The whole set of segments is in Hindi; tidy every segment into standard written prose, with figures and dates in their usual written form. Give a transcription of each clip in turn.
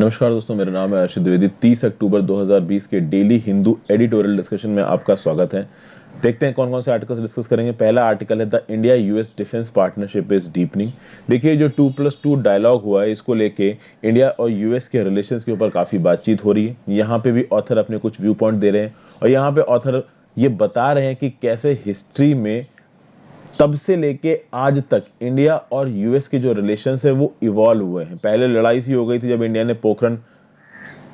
नमस्कार दोस्तों, मेरा नाम है अर्षित द्विवेदी। 30 अक्टूबर 2020 के डेली हिंदू एडिटोरियल डिस्कशन में आपका स्वागत है। देखते हैं कौन कौन से आर्टिकल्स डिस्कस करेंगे। पहला आर्टिकल है the India US defence partnership is deepening. देखिए, जो 2+2 डायलॉग हुआ है, इसको लेके इंडिया और यूएस के रिलेशंस के ऊपर काफ़ी बातचीत हो रही है। यहाँ पे भी ऑथर अपने कुछ व्यू पॉइंट दे रहे हैं और यहाँ पे ऑथर ये बता रहे हैं कि कैसे हिस्ट्री में तब से लेके आज तक इंडिया और यूएस के जो रिलेशंस है वो इवॉल्व हुए हैं। पहले लड़ाई सी हो गई थी जब इंडिया ने पोखरण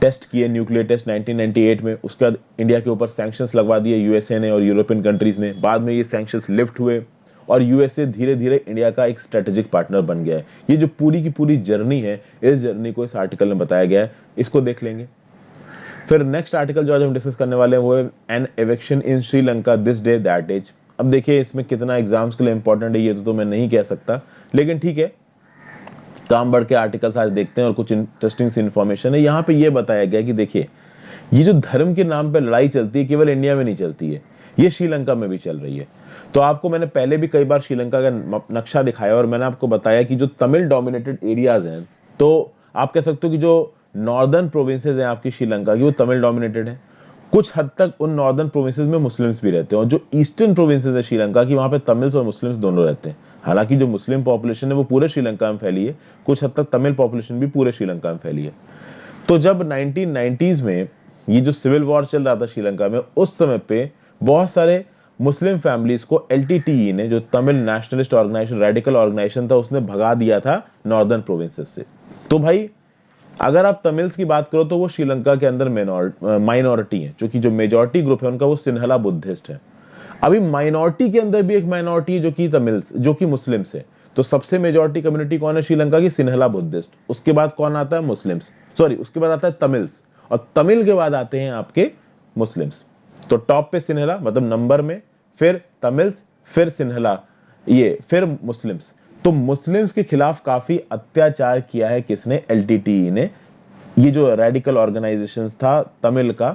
टेस्ट किए, न्यूक्लियर टेस्ट 1998 में। उसके बाद इंडिया के ऊपर सैंक्शंस लगवा दिए यूएसए ने और यूरोपियन कंट्रीज ने। बाद में ये सैंक्शंस लिफ्ट हुए और यूएसए धीरे धीरे इंडिया का एक स्ट्रेटेजिक पार्टनर बन गया है। ये जो पूरी की पूरी जर्नी है, इस जर्नी को इस आर्टिकल में बताया गया है, इसको देख लेंगे। फिर नेक्स्ट आर्टिकल जो आज हम डिस्कस करने वाले हैं वो है an eviction in Sri Lanka this day that age. अब देखिए, इसमें कितना एग्जाम्स के लिए इंपॉर्टेंट है ये तो मैं नहीं कह सकता, लेकिन ठीक है, काम बढ़ के आर्टिकल्स आज देखते हैं और कुछ इंटरेस्टिंग सी इन्फॉर्मेशन है। यहाँ पे ये बताया गया कि देखिए, ये जो धर्म के नाम पे लड़ाई चलती है केवल इंडिया में नहीं चलती है, ये श्रीलंका में भी चल रही है। तो आपको मैंने पहले भी कई बार श्रीलंका का नक्शा दिखाया और मैंने आपको बताया कि जो तमिल डोमिनेटेड एरियाज हैं, तो आप कह सकते हो कि जो नॉर्दर्न प्रोविंसेस हैं आपकी श्रीलंका की, वो तमिल डोमिनेटेड है। कुछ हद तक उन नॉर्दर्न प्रोविंसेस में मुस्लिम्स भी रहते हैं और जो ईस्टर्न प्रोविंसेस है श्रीलंका की, वहां पे तमिल्स और मुस्लिम्स दोनों रहते हैं। हालांकि जो मुस्लिम पॉपुलेशन है वो पूरे श्रीलंका में फैली है, कुछ हद तक तमिल पॉपुलेशन भी पूरे श्रीलंका में फैली है। तो जब 1990s में ये जो सिविल वॉर चल रहा था श्रीलंका में, उस समय पे बहुत सारे मुस्लिम फैमिलीज को एलटीटीई ने, जो Tamil nationalist organisation, radical organisation था, उसने भगा दिया था नॉर्दर्न प्रोविंसेस से। तो भाई, अगर आप तमिल्स की बात करो तो वो श्रीलंका के अंदर माइनॉरिटी है, क्योंकि जो मेजॉरिटी ग्रुप है उनका वो सिन्हला बुद्धिस्ट है। अभी माइनॉरिटी के अंदर भी एक माइनॉरिटी है जो कि तमिल्स, जो कि मुस्लिम्स है। तो सबसे मेजॉरिटी कम्युनिटी कौन है श्रीलंका की? सिन्हला बुद्धिस्ट। उसके बाद कौन आता है? मुस्लिम्स। सॉरी, उसके बाद आता है तमिल्स, और तमिल के बाद आते हैं आपके मुस्लिम्स। तो टॉप पे सिन्हला, मतलब नंबर में, फिर तमिल्स, फिर सिन्हला, ये फिर मुस्लिम्स। तो मुस्लिम्स के खिलाफ काफी अत्याचार किया है किसने? एलटीटीई ने। ये जो रेडिकल ऑर्गेनाइजेशन था तमिल का,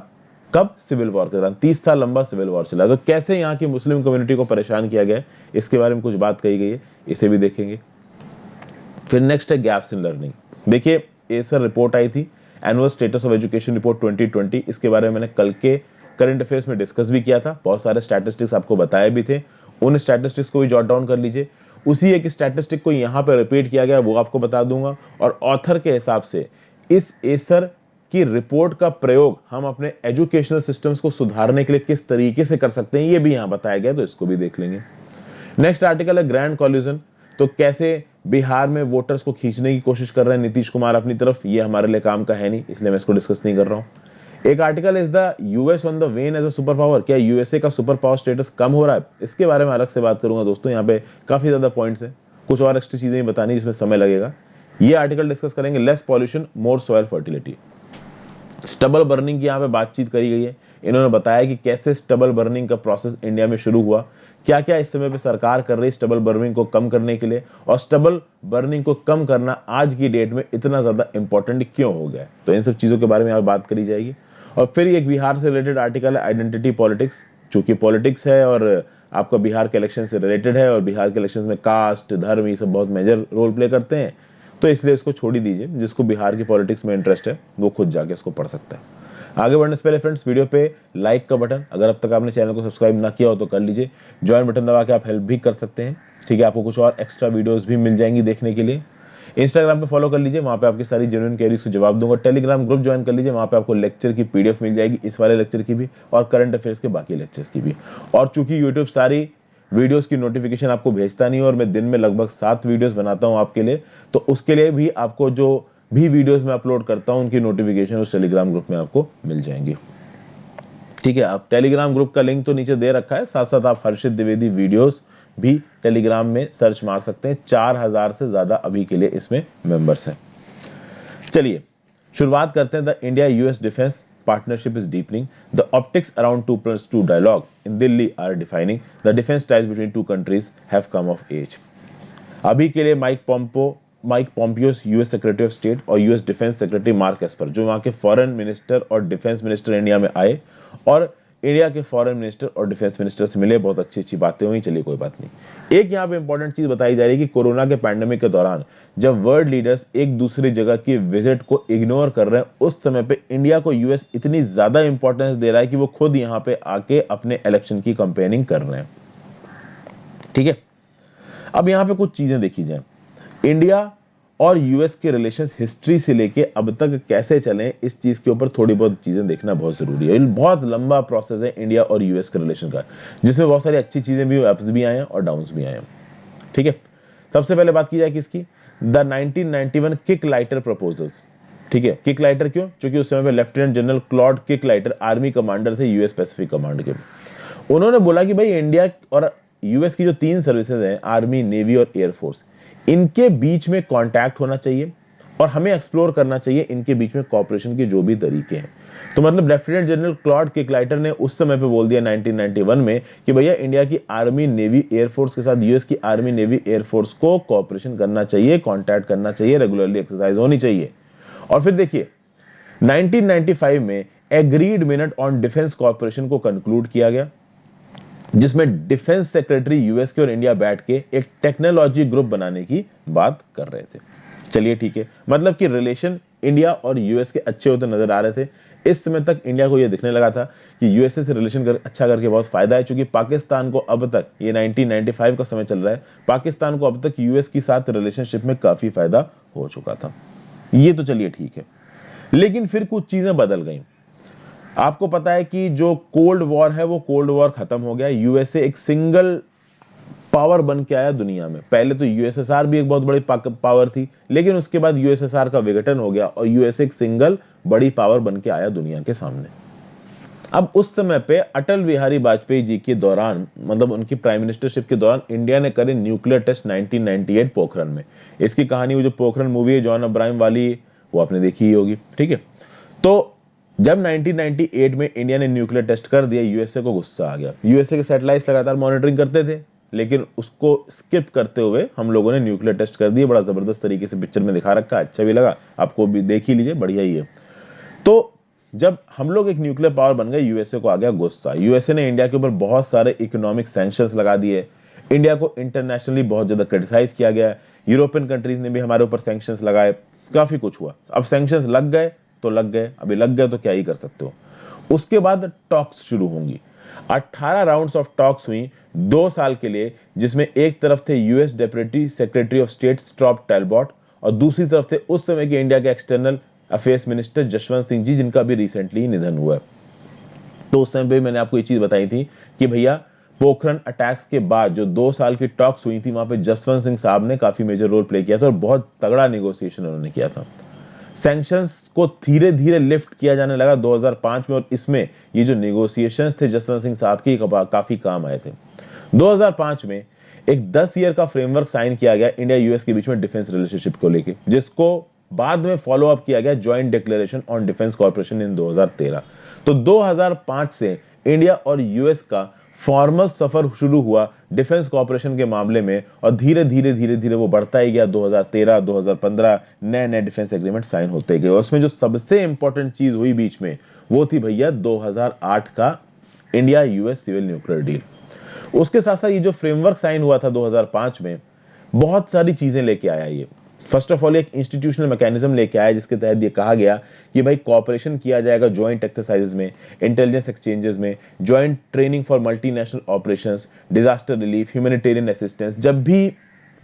कब? सिविल वॉर के दौरान। 30 साल लंबा सिविल वॉर चला। तो कैसे यहाँ की मुस्लिम कम्युनिटी को परेशान किया गया है, इसके बारे में कुछ बात कही गई है, इसे भी देखेंगे। फिर नेक्स्ट है गैप्स इन लर्निंग। देखिए, एसर रिपोर्ट आई थी, annual status of education report 2020। इसके बारे में मैंने कल के करंट अफेयर्स में डिस्कस भी किया था, बहुत सारे स्टैटिस्टिक्स आपको बताए भी थे। उन स्टैटिस्टिक्स को भी जॉट डाउन कर लीजिए। उसी एक स्टैटिस्टिक को यहाँ पे रिपीट किया गया, वो आपको बता दूंगा। और ऑथर के हिसाब से इस एसर की रिपोर्ट का प्रयोग हम अपने एजुकेशनल सिस्टम्स को सुधारने के लिए किस तरीके से कर सकते हैं, ये भी यहाँ बताया गया, तो इसको भी देख लेंगे। नेक्स्ट आर्टिकल है ग्रैंड कॉल्यूजन। तो कैसे बिहार में वोटर्स को खींचने की कोशिश कर रहे हैं नीतीश कुमार अपनी तरफ, ये हमारे लिए काम का है नहीं, इसलिए मैं इसको डिस्कस नहीं कर रहा हूं। एक article, is the US on the wane as a super power. क्या यूएसए का सुपर पावर स्टेटस कम हो रहा है? इसके बारे में अलग से बात करूंगा दोस्तों। यहाँ पे काफी ज्यादा पॉइंट्स हैं, कुछ और एक्स्ट्रा चीजें भी बतानी जिसमें समय लगेगा। ये आर्टिकल डिस्कस करेंगे। Less pollution, more soil fertility. Stubble burning की यहाँ पे बातचीत करी गई है। इन्होंने बताया कि कैसे स्टबल बर्निंग का प्रोसेस इंडिया में शुरू हुआ, क्या क्या इस समय पे सरकार कर रही है स्टबल बर्निंग को कम करने के लिए, और स्टबल बर्निंग को कम करना आज की डेट में इतना ज्यादा इंपॉर्टेंट क्यों हो गया है। तो इन सब चीजों के बारे में यहाँ बात करी जाएगी। और फिर एक बिहार से रिलेटेड आर्टिकल है, आइडेंटिटी पॉलिटिक्स। चूंकि पॉलिटिक्स है और आपका बिहार के इलेक्शन से रिलेटेड है, और बिहार के इलेक्शन में कास्ट, धर्म, ये सब बहुत मेजर रोल प्ले करते हैं, तो इसलिए इसको छोड़ ही दीजिए। जिसको बिहार की पॉलिटिक्स में इंटरेस्ट है वो खुद जाके इसको पढ़ सकता है। आगे बढ़ने से पहले फ्रेंड्स, वीडियो पे लाइक का बटन, अगर अब तक आपने चैनल को सब्सक्राइब ना किया हो तो कर लीजिए। ज्वाइन बटन दबा के आप हेल्प भी कर सकते हैं, ठीक है। आपको कुछ और एक्स्ट्रा वीडियोस भी मिल जाएंगी देखने के लिए। इंस्टाग्राम पे फॉलो कर लीजिए, वहां पे आपकी सारी जेन्युइन क्वेरीज को जवाब दूंगा। टेलीग्राम ग्रुप ज्वाइन कर लीजिए, वहां पे आपको लेक्चर की पीडीएफ मिल जाएगी, इस वाले लेक्चर की भी और करंट अफेयर्स के बाकी लेक्चर्स की भी। और चूंकि यूट्यूब सारी वीडियोस की नोटिफिकेशन आपको भेजता नहीं है, और मैं दिन में लगभग 7 वीडियोस बनाता हूं आपके लिए, तो उसके लिए भी आपको जो भी वीडियोस मैं अपलोड करता हूं उनकी नोटिफिकेशन उस टेलीग्राम ग्रुप में आपको मिल जाएंगी, ठीक है। आप टेलीग्राम ग्रुप का लिंक तो नीचे दे रखा है, साथ साथ आप हर्षित द्विवेदी वीडियोस भी टेलीग्राम में सर्च मार सकते हैं। 4000 से ज्यादा अभी के लिए इसमें मेंबर्स हैं। चलिए शुरुआत करते हैं। The India US defence partnership is deepening. The optics around 2+2 dialogue in Delhi are defining. The defense ties between two countries have come of age. अभी के लिए Mike Pompeo US secretary of state और US defence secretary Mark Esper, जो वहां के फॉरेन मिनिस्टर और डिफेंस मिनिस्टर इंडिया में आए और इंडिया के फॉरेन मिनिस्टर और डिफेंस मिनिस्टर से मिले, बहुत अच्छी अच्छी बातें हुई। चलिए कोई बात नहीं। एक यहाँ पे इंपॉर्टेंट चीज बताई जा रही है कि कोरोना के पैंडेमिक के दौरान जब वर्ल्ड लीडर्स एक दूसरी जगह की विजिट को इग्नोर कर रहे हैं, उस समय पे इंडिया को यूएस इतनी ज्यादा इंपॉर्टेंस दे रहा है कि वो खुद यहाँ पे आके अपने इलेक्शन की कंपेनिंग कर रहे हैं। ठीक है, अब यहाँ पे कुछ चीजें देखी जाए। इंडिया और यूएस के रिलेशंस हिस्ट्री से लेके अब तक कैसे चले, इस चीज के ऊपर थोड़ी बहुत चीजें देखना बहुत जरूरी है। बहुत लंबा प्रोसेस है इंडिया और यूएस के रिलेशन का, जिसमें बहुत सारी अच्छी चीजें भी, अप्स भी आए हैं और डाउन्स भी आए हैं। ठीक है, सबसे पहले बात की जाए किसकी, द 1991 किक लाइटर प्रपोजल्स। ठीक है, किक लाइटर क्यों, क्योंकि उस समय पे lieutenant general Claude kick lighter army commander थे यूएस पैसिफिक कमांड के। उन्होंने बोला कि भाई इंडिया और यूएस की जो 3 सर्विसेज हैं, आर्मी, नेवी और एयरफोर्स, इनके बीच में कांटेक्ट होना चाहिए और हमें एक्सप्लोर करना चाहिए इनके बीच में कोऑपरेशन के जो भी तरीके हैं। तो मतलब लेफ्टिनेंट जनरल क्लॉड किकलाइटर ने उस समय पे बोल दिया 1991 में कि भैया इंडिया की आर्मी, नेवी, एयरफोर्स के साथ यूएस की आर्मी, नेवी, एयरफोर्स को कोऑपरेशन करना चाहिए, कांटेक्ट करना चाहिए, रेगुलरली एक्सरसाइज होनी चाहिए। और फिर देखिए 1995 में agreed minute on defence cooperation को कंक्लूड किया गया, जिसमें डिफेंस सेक्रेटरी यूएस के और इंडिया बैठ के एक टेक्नोलॉजी ग्रुप बनाने की बात कर रहे थे। चलिए ठीक है, मतलब कि रिलेशन इंडिया और यूएस के अच्छे होते नजर आ रहे थे। इस समय तक इंडिया को यह दिखने लगा था कि यूएसए से रिलेशन अच्छा करके बहुत फायदा है, क्योंकि पाकिस्तान को अब तक, ये 1995 का समय चल रहा है, पाकिस्तान को अब तक यूएस के साथ रिलेशनशिप में काफी फायदा हो चुका था। ये तो चलिए ठीक है, लेकिन फिर कुछ चीजें बदल गई। आपको पता है कि जो कोल्ड वॉर है वो कोल्ड वॉर खत्म हो गया, यूएसए एक सिंगल पावर बन के आया दुनिया में। पहले तो यूएसएसआर भी एक बहुत बड़ी पावर थी, लेकिन उसके बाद यूएसएसआर का विघटन हो गया और यूएसए एक सिंगल बड़ी पावर बन के आया दुनिया के सामने। अब उस समय पे अटल बिहारी वाजपेयी जी के दौरान, मतलब उनकी प्राइम मिनिस्टरशिप के दौरान, इंडिया ने करे न्यूक्लियर टेस्ट 1998 पोखरण में। इसकी कहानी, वो जो पोखरण मूवी है जॉन अब्राहम वाली, वो आपने देखी ही होगी। ठीक है, तो जब 1998 में इंडिया ने न्यूक्लियर टेस्ट कर दिया, यूएसए को गुस्सा आ गया। यूएसए के सैटेलाइट्स लगातार मॉनिटरिंग करते थे, लेकिन उसको स्किप करते हुए हम लोगों ने न्यूक्लियर टेस्ट कर दिए। बड़ा जबरदस्त तरीके से पिक्चर में दिखा रखा है, अच्छा भी लगा, आपको भी देख ही लीजिए, बढ़िया ही है। तो जब हम लोग एक न्यूक्लियर पावर बन गए, यूएसए को आ गया गुस्सा। यूएसए ने इंडिया के ऊपर बहुत सारे इकोनॉमिक सैंक्शंस लगा दिए, इंडिया को इंटरनेशनली बहुत ज्यादा क्रिटिसाइज किया गया, यूरोपियन कंट्रीज ने भी हमारे ऊपर सैंक्शंस लगाए, काफी कुछ हुआ। अब सैंक्शंस लग गए तो लग गए, अभी लग गए तो क्या ही कर सकते हो। उसके बाद टॉक्स शुरू होंगी। 18 राउंड्स ऑफ टॉक्स हुई 2 साल के लिए, जिसमें एक तरफ थे US deputy secretary of state Strobe Talbott और दूसरी तरफ थे उस समय के इंडिया के external affairs minister Jaswant Singh ji, जिनका भी रिसेंटली निधन हुआ है। तो उस समय पे मैंने आपको ये चीज बताई थी कि भैया पोखरण अटैक्स के बाद जो 2 साल की टॉक्स हुई थी, वहां पे जसवंत सिंह साहब ने काफी मेजर रोल प्ले किया था और बहुत तगड़ा नेगोशिएशन उन्होंने किया था। सैंक्शंस को धीरे धीरे लिफ्ट किया जाने लगा 2005 में, और इसमें ये जो नेगोशिएशंस थे जसवंत सिंह साहब की काफी काम आए थे। 2005 में एक 10 ईयर का फ्रेमवर्क साइन किया गया इंडिया यूएस के बीच में डिफेंस रिलेशनशिप को लेके, जिसको बाद में फॉलो अप किया गया joint declaration on defence corporation in 2013। तो 2005 से इंडिया और यूएस का फॉर्मल सफर शुरू हुआ डिफेंस कॉर्पोरेशन के मामले में, और धीरे धीरे वो बढ़ता ही गया। 2013 2015 नए नए डिफेंस एग्रीमेंट साइन होते गए। उसमें जो सबसे इंपॉर्टेंट चीज हुई बीच में, वो थी भैया 2008 का India US civil nuclear deal. उसके साथ साथ ये जो फ्रेमवर्क साइन हुआ था 2005 में, बहुत सारी चीजें लेके आया ये। फर्स्ट ऑफ ऑल एक इंस्टीट्यूशनल मैकेनिज्म लेके आया, जिसके तहत ये कहा गया कि भाई कोऑपरेशन किया जाएगा ज्वाइंट एक्सरसाइजेज में, इंटेलिजेंस एक्सचेंजेस में, joint training for multinational operations, disaster relief, humanitarian assistance. जब भी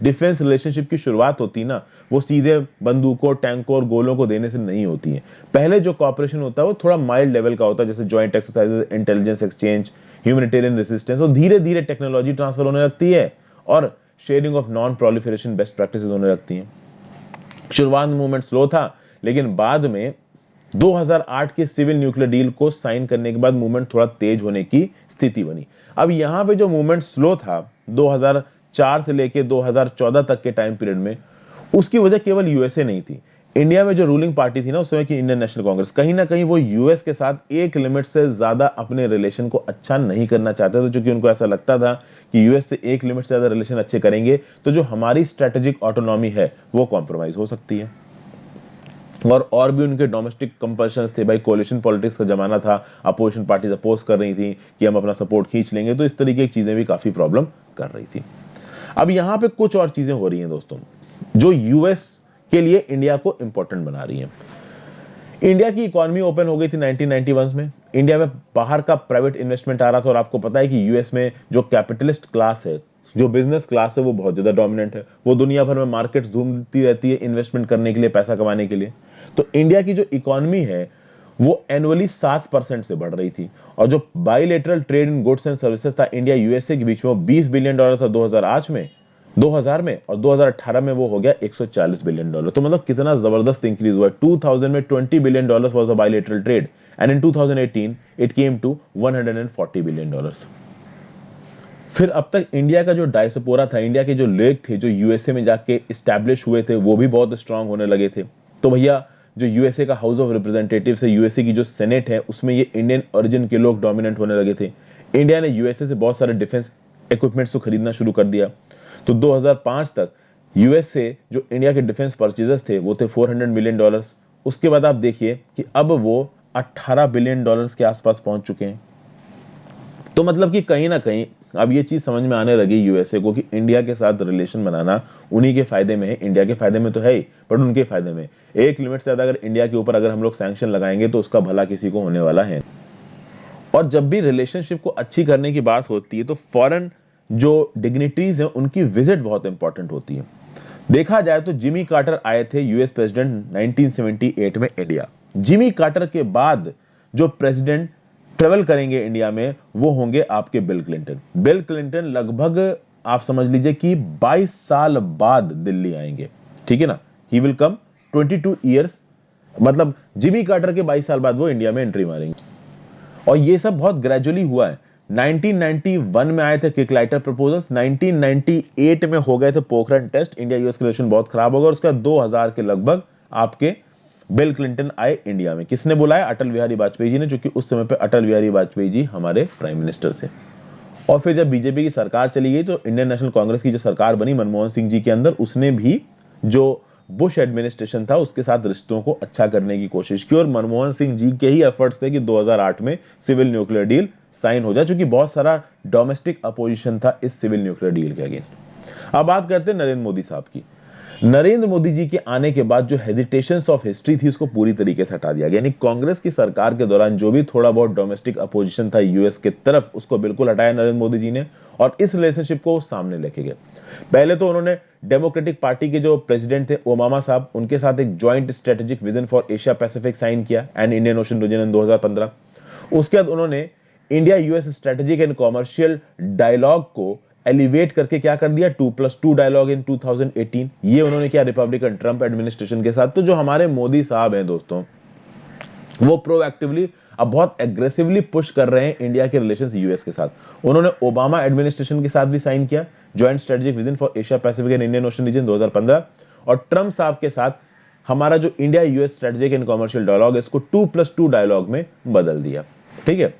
डिफेंस रिलेशनशिप की शुरुआत होती ना, वो सीधे बंदूकों, टैंकों और गोलों को देने से नहीं होती है। पहले जो कोऑपरेशन होता है वो थोड़ा माइल्ड लेवल का होता है, जैसे joint exercises, intelligence exchange, humanitarian resistance, और धीरे धीरे टेक्नोलॉजी ट्रांसफर होने लगती है और sharing of non proliferation best practices होने लगती हैं। शुरुआत में मूवमेंट स्लो था, लेकिन बाद में 2008 के सिविल न्यूक्लियर डील को साइन करने के बाद मूवमेंट थोड़ा तेज होने की स्थिति बनी। अब यहां पे जो मूवमेंट स्लो था 2004 से लेके 2014 तक के टाइम पीरियड में, उसकी वजह केवल यूएसए नहीं थी। इंडिया में जो रूलिंग पार्टी थी ना उस समय की इंडियन नेशनल कांग्रेस, कहीं ना कहीं वो यूएस के साथ एक लिमिट से ज्यादा अपने रिलेशन को अच्छा नहीं करना चाहते थे, क्योंकि उनको ऐसा लगता था कि यूएस से एक लिमिट से ज्यादा रिलेशन अच्छे करेंगे तो जो हमारी स्ट्रेटेजिक ऑटोनॉमी है वो कॉम्प्रोमाइज हो सकती है। और भी उनके डोमेस्टिक कंपल्शंस थे। भाई कोलिशन पॉलिटिक्स का जमाना था, अपोजिशन पार्टीज अपोज कर रही थी कि हम अपना सपोर्ट खींच लेंगे, तो इस तरीके की चीजें भी काफी प्रॉब्लम कर रही थी। अब यहां पे कुछ और चीजें हो रही हैं दोस्तों, जो यूएस के लिए इंडिया को इंपॉर्टेंट बना रही हैं। इंडिया की इकोनॉमी ओपन हो गई थी 1991 में, इंडिया में बाहर का प्राइवेट इन्वेस्टमेंट आ रहा था, और आपको पता है कि यूएस में जो कैपिटलिस्ट क्लास है, जो बिजनेस क्लास है, वो बहुत ज्यादा डोमिनेंट है। वो दुनिया भर में मार्केट्स घूमती रहती है इन्वेस्टमेंट करने के लिए, पैसा कमाने के लिए। तो इंडिया की जो इकोनॉमी है वो एनुअली 7% से बढ़ रही थी, और जो bilateral trade in goods and services था इंडिया यूएसए के बीच में, वो $20 बिलियन था 2000 में, और 2018 में वो हो गया $140 बिलियन। तो मतलब कितना जबरदस्त इंक्रीज हुआ है। 2000 में $20 billion was a bilateral trade, and in 2018 it came to $140 billion. फिर अब तक इंडिया का जो डायस्पोरा था, इंडिया के जो लोग थे जो यूएसए में जाके इस्टेब्लिश हुए थे, वो भी बहुत स्ट्रांग होने लगे थे। तो भैया जो यूएसए का हाउस ऑफ रिप्रेजेंटेटिव्स है, यूएसए की जो सेनेट है, उसमें ये इंडियन ओरिजिन के लोग डोमिनेंट होने लगे थे। इंडिया ने यूएसए से बहुत सारे डिफेंस इक्विपमेंट्स को खरीदना शुरू कर दिया। तो 2005 तक यूएसए जो इंडिया के डिफेंस परचेजर्स थे वो थे $400 मिलियन। उसके बाद आप देखिए कि अब वो $18 बिलियन के आसपास पहुंच चुके हैं। तो मतलब कि कहीं ना कहीं अब ये चीज समझ में आने लगी यूएसए को कि इंडिया के साथ रिलेशन बनाना उन्हीं के फायदे में है। इंडिया के फायदे में तो है ही, बट उनके फायदे में। एक लिमिट से ज्यादा अगर इंडिया के ऊपर अगर हम लोग सैंक्शन लगाएंगे तो उसका भला किसी को होने वाला है। और जब भी रिलेशनशिप को अच्छी करने की बात होती है तो फॉरेन जो डिग्निटरीज हैं उनकी विजिट बहुत इंपॉर्टेंट होती है। देखा जाए तो जिमी कार्टर आए थे यूएस प्रेसिडेंट 1978 में इंडिया। जिमी कार्टर के बाद जो प्रेसिडेंट ट्रेवल करेंगे इंडिया में वो होंगे आपके बिल क्लिंटन। बिल क्लिंटन लगभग आप समझ लीजिए कि 22 साल बाद दिल्ली आएंगे, ठीक है ना। ही विल कम 22 ईयर्स, मतलब जिमी कार्टर के 22 साल बाद वो इंडिया में एंट्री मारेंगे। और ये सब बहुत ग्रेजुअली हुआ है। 1991 में आए थे किकलाइटर प्रपोजल्स, 1998 में हो गए थे Pokhran test, India US relation बहुत खराब हो गया। उसका 2000 के लगभग आपके बिल क्लिंटन आए इंडिया में। किसने बुलाया? अटल बिहारी वाजपेयी जी ने, जो कि उस समय पे अटल बिहारी वाजपेयी जी हमारे प्राइम मिनिस्टर थे। और फिर जब बीजेपी की सरकार चली गई तो इंडियन नेशनल कांग्रेस की जो सरकार बनी मनमोहन सिंह जी के अंदर, उसने भी जो बुश एडमिनिस्ट्रेशन था उसके साथ रिश्तों को अच्छा करने की कोशिश की, और मनमोहन सिंह जी के ही एफर्ट्स थे कि 2008 में सिविल न्यूक्लियर डील साइन हो जाए, क्योंकि बहुत सारा डोमेस्टिक अपोजिशन था इस सिविल न्यूक्लियर डील के अगेंस्ट। अब बात करते हैं नरेंद्र मोदी साहब की। नरेंद्र मोदी जी के आने के बाद जो हेजिटेशंस ऑफ हिस्ट्री थी उसको पूरी तरीके से हटा दिया गया। यानी कांग्रेस की सरकार के दौरान जो भी थोड़ा बहुत डोमेस्टिक अपोजिशन था यूएस के तरफ, उसको बिल्कुल हटाया नरेंद्र मोदी जी ने, और इस रिलेशनशिप को सामने लेके गए। पहले तो उन्होंने डेमोक्रेटिक पार्टी के जो प्रेसिडेंट थे ओबामा साहब, उनके साथ एक joint strategic vision for Asia Pacific sign किया and Indian Ocean region in 2015। उसके बाद उन्होंने India US strategic and commercial dialogue को एलिवेट करके क्या कर दिया, 2+2 डायलॉग इन 2018। ये उन्होंने किया रिपब्लिकन ट्रंप एडमिनिस्ट्रेशन के साथ। तो जो हमारे मोदी साहब हैं दोस्तों, वो प्रोएक्टिवली अब बहुत एग्रेसिवली पुश कर रहे हैं इंडिया के रिलेशंस यूएस के साथ। उन्होंने ओबामा एडमिनिस्ट्रेशन के साथ भी साइन किया joint strategic vision for Asia Pacific and Indian Ocean region 2015, और ट्रंप साहब के साथ हमारा जो India US strategic and commercial dialogue है इसको 2+2 डायलॉग में बदल दिया। ठीक है,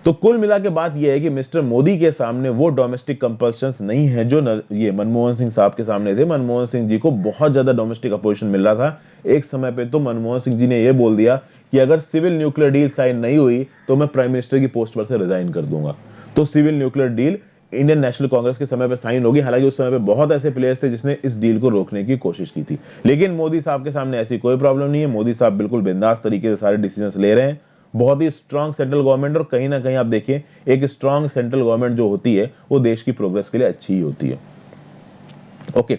तो कुल मिला के बात यह है कि मिस्टर मोदी के सामने वो डोमेस्टिक कंपल्शंस नहीं है जो ये मनमोहन सिंह साहब के सामने थे। मनमोहन सिंह जी को बहुत ज्यादा डोमेस्टिक अपोजिशन मिल रहा था। एक समय पे तो मनमोहन सिंह जी ने यह बोल दिया कि अगर सिविल न्यूक्लियर डील साइन नहीं हुई तो मैं प्राइम मिनिस्टर की पोस्ट पर से रिजाइन कर दूंगा। तो civil nuclear deal Indian National Congress के समय पे साइन होगी। हालांकि उस समय पे बहुत ऐसे प्लेयर्स थे जिसने इस डील को रोकने की कोशिश की थी, लेकिन मोदी साहब के सामने ऐसी कोई प्रॉब्लम नहीं है। मोदी साहब बिल्कुल बिंदास तरीके से सारे डिसीजंस ले रहे हैं। बहुत ही स्ट्रांग सेंट्रल गवर्नमेंट, और कहीं ना कहीं आप देखिए एक स्ट्रांग सेंट्रल गवर्नमेंट जो होती है वो देश की प्रोग्रेस के लिए अच्छी ही होती है। ओके,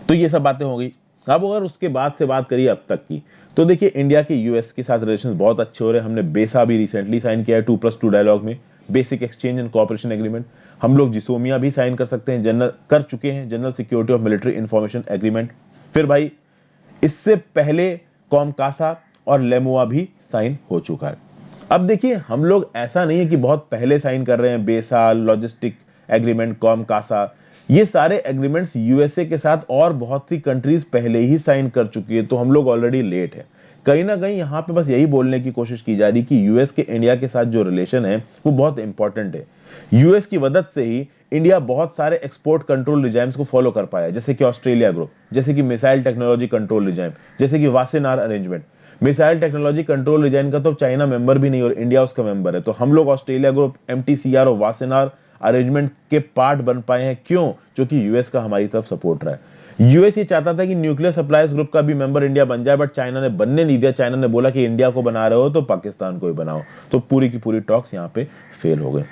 तो ये सब बातें हो गई। अब अगर उसके बाद से बात करिए अब तक की, तो देखिए इंडिया के यूएस के साथ रिलेशंस बहुत अच्छे हो रहे हैं। हमने बेसा भी रिसेंटली साइन किया है 2+2 डायलॉग में, basic exchange and cooperation agreement. हम लोग जिसोमिया भी साइन कर सकते हैं, जनरल कर चुके हैं, general security of military information agreement. फिर भाई इससे पहले कॉमकासा और लेमुआ भी साइन हो चुका है। अब देखिए हम लोग ऐसा नहीं है कि बहुत पहले साइन कर रहे हैं, बेसाल, लॉजिस्टिक एग्रीमेंट, कॉमकासा, ये सारे एग्रीमेंट्स यूएसए के साथ और बहुत सी कंट्रीज पहले ही साइन कर चुकी है। तो हम लोग ऑलरेडी लेट है। कहीं ना कहीं यहाँ पे बस यही बोलने की कोशिश की जा रही कि यूएस के इंडिया के साथ जो रिलेशन है वो बहुत इंपॉर्टेंट है। यूएस की मदद से ही इंडिया बहुत सारे एक्सपोर्ट कंट्रोल रिजाइम्स को फॉलो कर पाया, जैसे कि ऑस्ट्रेलिया ग्रुप, जैसे कि मिसाइल टेक्नोलॉजी कंट्रोल रिजाइम, जैसे कि Wassenaar arrangement. Missile technology control regime का तो चाइना मेंबर भी नहीं और इंडिया उसका मेंबर है, तो हम लोग ऑस्ट्रेलिया ग्रुप, एमटीसीआर और वासेनार अरेंजमेंट के पार्ट बन पाए हैं। क्यों? क्योंकि यूएस का हमारी तरफ सपोर्ट रहा है। यूएस ये चाहता था कि न्यूक्लियर सप्लायर्स ग्रुप का भी मेंबर इंडिया बन जाए, बट चाइना ने बनने नहीं दिया। चाइना ने बोला कि इंडिया को बना रहे हो तो पाकिस्तान को ही बनाओ, तो पूरी की पूरी टॉक्स यहाँ पे फेल हो गए।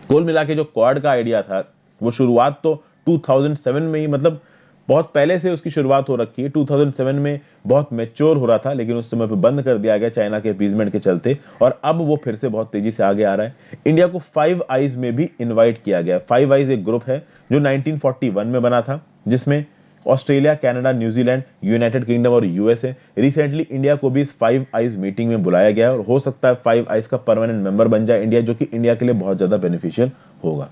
कुल मिला के जो क्वाड का आइडिया था वो शुरुआत तो 2007 में ही, मतलब बहुत पहले से उसकी शुरुआत हो रखी है। 2007 में बहुत मैच्योर हो रहा था, लेकिन उस समय पे बंद कर दिया गया चाइना के अपीजमेंट के चलते, और अब वो फिर से बहुत तेजी से आगे आ रहा है। इंडिया को फाइव आइज में भी इनवाइट किया गया। फाइव आइज एक ग्रुप है जो 1941 में बना था, जिसमें Australia, Canada, New Zealand, United kingdom और यूएसए। रिसेंटली इंडिया को भी इस फाइव आइज मीटिंग में बुलाया गया और हो सकता है फाइव आइज का परमानेंट मेंबर बन जाए इंडिया, जो कि इंडिया के लिए बहुत ज्यादा बेनिफिशियल होगा।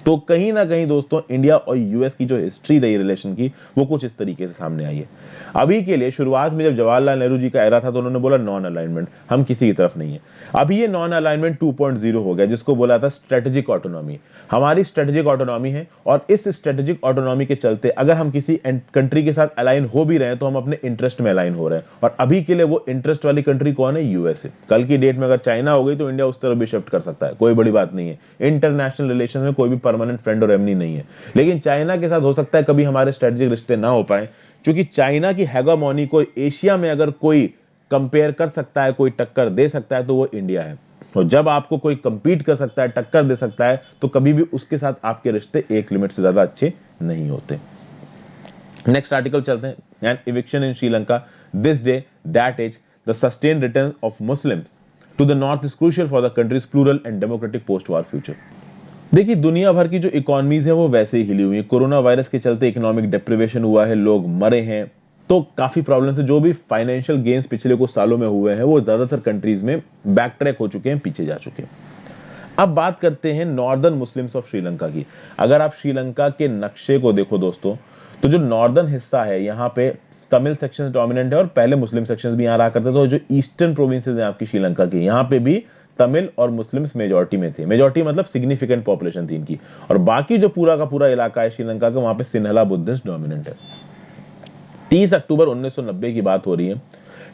तो कहीं ना कहीं दोस्तों, इंडिया और यूएस की जो हिस्ट्री रही रिलेशन की, वो कुछ इस तरीके से सामने आई है। अभी के लिए शुरुआत में जब जवाहरलाल नेहरू जी का एरा था तो उन्होंने बोला नॉन अलाइनमेंट, हम किसी की तरफ नहीं है। अभी ये नॉन अलाइनमेंट 2.0 हो गया, जिसको बोला था स्ट्रेटेजिक ऑटोनॉमी। हमारी स्ट्रेटेजिक ऑटोनॉमी है, और इस स्ट्रेटेजिक ऑटोनॉमी के चलते अगर हम किसी कंट्री के साथ अलाइन हो भी रहे हैं तो हम अपने इंटरेस्ट में अलाइन हो रहे हैं, और अभी के लिए वो इंटरेस्ट वाली कंट्री कौन है? यूएसए। कल की डेट में अगर चाइना हो गई तो इंडिया उस तरफ भी शिफ्ट कर सकता है, कोई बड़ी बात नहीं है। इंटरनेशनल रिलेशन में कोई भी परमानेंट फ्रेंड और एनिमी नहीं है, लेकिन चाइना के साथ हो सकता है कभी हमारे स्ट्रेटेजिक रिश्ते ना हो पाए, क्योंकि चाइना की हेगेमोनी को एशिया में अगर कोई कंपेयर कर सकता है, कोई टक्कर दे सकता है, तो वो इंडिया है। और जब आपको कोई कंपीट कर सकता है, टक्कर दे सकता है, तो कभी भी उसके साथ आपके रिश्ते एक लिमिट से ज्यादा अच्छे नहीं होते। नेक्स्ट आर्टिकल चलते हैं। An eviction in Sri Lanka, this day that age the sustain return of Muslims to the north is crucial for the country's plural and democratic post war future. देखिए, दुनिया भर की जो इकोनॉमीज है वो वैसे ही हिली हुई है। कोरोना वायरस के चलते इकोनॉमिक डिप्रिवेशन हुआ है, लोग मरे हैं, तो काफी प्रॉब्लम्स है। जो भी फाइनेंशियल गेन्स पिछले कुछ सालों में हुए हैं वो ज्यादातर कंट्रीज में बैक ट्रैक हो चुके हैं, पीछे जा चुके हैं। अब बात करते हैं नॉर्दर्न मुस्लिम्स ऑफ श्रीलंका की। अगर आप श्रीलंका के नक्शे को देखो दोस्तों, तो जो नॉर्दर्न हिस्सा है यहाँ पे तमिल सेक्शन डोमिनेंट है, और पहले मुस्लिम सेक्शंस भी यहाँ रहा करते थे। तो जो ईस्टर्न प्रोविंसेस हैं आपकी श्रीलंका की, यहाँ पे भी तमिल और मुस्लिम्स मेजॉरिटी में थे। मेजॉरिटी मतलब सिग्निफिकेंट पॉपुलेशन थी इनकी, और बाकी जो पूरा का पूरा इलाका है श्रीलंका का, वहां पे सिन्हला बुद्धिस्ट डोमिनेंट है। 30 अक्टूबर 1990 की बात हो रही है।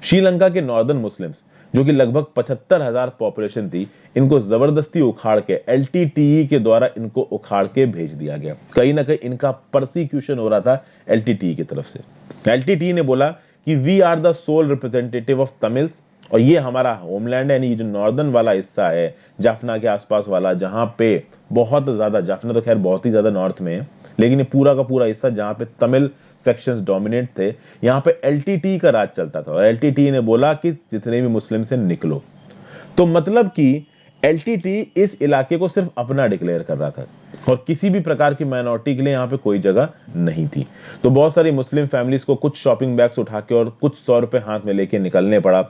श्रीलंका के नॉर्दर्न मुस्लिम्स, जो कि लगभग 75,000 पॉपुलेशन थी, इनको जबरदस्ती उखाड़ के एलटीटीई के द्वारा इनको उखाड़ के भेज दिया गया। कहीं ना कहीं इनका परसिक्यूशन हो रहा था एलटीटीई की तरफ से। एलटीटीई ने बोला कि we are the sole representative of Tamils, और ये हमारा होमलैंड है, यानी जो नॉर्दर्न वाला हिस्सा है जाफना के आसपास वाला, जहां पे बहुत ज्यादा, जाफना तो खैर बहुत ही ज्यादा नॉर्थ में है, लेकिन ये पूरा का पूरा हिस्सा जहां पे तमिल सेक्शंस डोमिनेट थे, यहां पे एलटीटी का राज चलता था। और एलटीटी ने बोला कि जितने भी मुस्लिम से निकलो। तो मतलब कि एलटीटी इस इलाके को सिर्फ अपना डिक्लेयर कर रहा था, और किसी भी प्रकार की माइनॉरिटी के लिए यहाँ पे कोई जगह नहीं थी। तो बहुत सारी मुस्लिम फैमिलीज को कुछ शॉपिंग बैग्स उठा के और कुछ 100 रुपए हाथ में लेके निकलने पड़ा।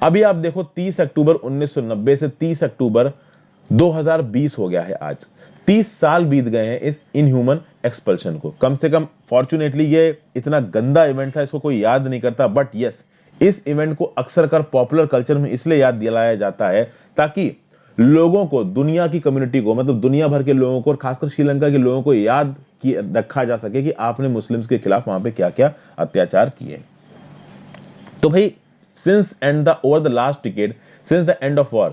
अभी आप देखो, 30 अक्टूबर 1990 से 30 अक्टूबर 2020 हो गया है आज। 30 साल बीत गए हैं इस इनह्यूमन एक्सपल्शन को। कम से कम फॉर्चुनेटली ये इतना गंदा इवेंट था, इसको कोई याद नहीं करता, बट यस, इस इवेंट को अक्सर कर पॉपुलर कल्चर में इसलिए याद दिलाया जाता है ताकि लोगों को, दुनिया की कम्युनिटी को, मतलब दुनिया भर के लोगों को और खासकर श्रीलंका के लोगों को याद रखा जा सके कि आपने मुस्लिम्स के खिलाफ वहां पे क्या क्या अत्याचार किए। तो भाई, since and the over the last decade, since the end of war,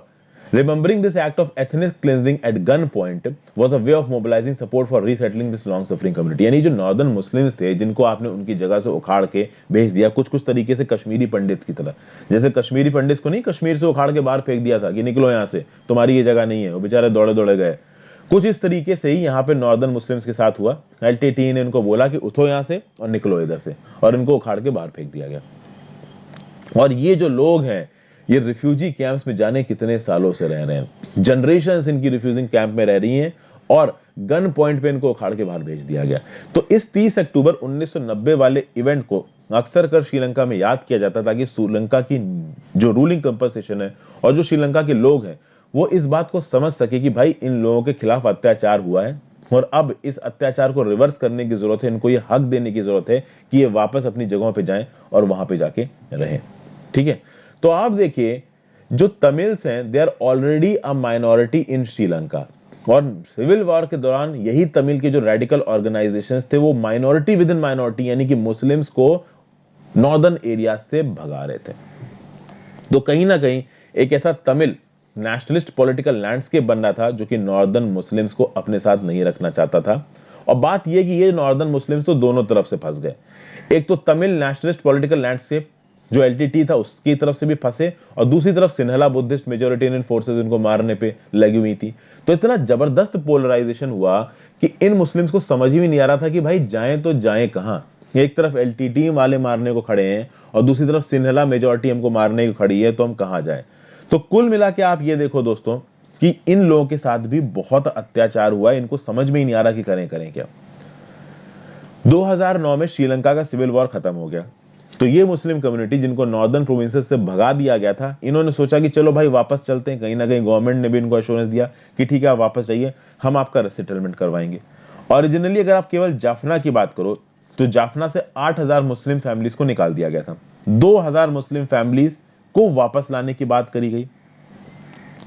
remembering this act of ethnic cleansing at gunpoint was a way of mobilizing support for resettling this long suffering community। यानी जो नॉर्दर्न मुस्लिम्स थे, जिनको आपने उनकी जगह से उखाड़ के भेज दिया, कुछ कुछ तरीके से कश्मीरी पंडित की तरह। जैसे कश्मीरी पंडित को नहीं कश्मीर से उखाड़ के बाहर फेंक दिया था कि निकलो यहाँ से, तुम्हारी ये जगह नहीं है, वो बेचारे दौड़े दौड़े गए। कुछ इस तरीके से ही यहाँ पे नॉर्दर्न मुस्लिम्स के साथ हुआ। एलटीटी ने इनको बोला कि उठो यहाँ से और निकलो इधर से, और इनको उखाड़ के बाहर फेंक दिया गया। और ये जो लोग हैं, ये रिफ्यूजी कैंप्स में जाने कितने सालों से रह रहे हैं, जनरेशंस इनकी रिफ्यूजिंग कैंप में रह रही हैं, और गन पॉइंट पे इनको उखाड़ के बाहर भेज दिया गया। तो इस 30 अक्टूबर 1990 वाले इवेंट को अक्सर कर श्रीलंका में याद किया जाता ताकि श्रीलंका की जो रूलिंग कंपनसेशन है और जो श्रीलंका के लोग हैं वो इस बात को समझ सके कि भाई इन लोगों के खिलाफ अत्याचार हुआ है, और अब इस अत्याचार को रिवर्स करने की जरूरत है। इनको ये हक देने की जरूरत है कि ये वापस अपनी जगहों पे जाएं और वहां पे जाके रहें। ठीक है, तो आप देखिए, जो तमिल्स हैं, they are already a minority in Sri Lanka. और सिविल वॉर के दौरान यही तमिल के जो रेडिकल ऑर्गेनाइजेशंस थे वो माइनॉरिटी विद इन माइनॉरिटी यानी कि मुस्लिम्स को नॉर्दर्न एरिया से भगा रहे थे। तो कहीं ना कहीं एक ऐसा तमिल नेशनलिस्ट पॉलिटिकल लैंडस्केप बन रहा था जो कि नॉर्दर्न मुस्लिम्स को अपने साथ नहीं रखना चाहता था। और बात यह कि ये नॉर्दर्न मुस्लिम्स तो दोनों तरफ से फंस गए, एक तो तमिल नेशनलिस्ट पॉलिटिकल लैंडस्केप जो एलटीटी था उसकी तरफ से भी फंसे, और दूसरी तरफ सिन्हला बुद्धिस्ट मेजोरिटेरियन फोर्सेस इनको मारने पे लगी हुई थी। तो इतना जबरदस्त पोलराइजेशन हुआ कि इन मुस्लिम्स को समझ ही नहीं आ रहा था कि भाई जाएं तो जाएं कहां। एक तरफ एलटीटी वाले मारने को खड़े हैं और दूसरी तरफ सिन्हला मेजोरिटी हमको मारने को खड़ी है, तो हम कहां जाएं। तो कुल मिला के आप ये देखो दोस्तों कि इन लोगों के साथ भी बहुत अत्याचार हुआ है, इनको समझ में ही नहीं आ रहा कि करें करें क्या। 2009 में श्रीलंका का सिविल वॉर खत्म हो गया। तो ये मुस्लिम कम्युनिटी जिनको नॉर्दर्न प्रोविंसेस से भगा दिया गया था, इन्होंने सोचा कि चलो भाई वापस चलते हैं। कहीं ना कहीं गवर्नमेंट ने भी इनको एश्योरेंस दिया कि ठीक है आप वापस जाइए, हम आपका सेटलमेंट करवाएंगे। ओरिजिनली अगर आप केवल जाफना की बात करो तो जाफना से 8000 मुस्लिम फैमिलीज को निकाल दिया गया था। 2000 मुस्लिम फैमिलीज को वापस लाने की बात करी गई,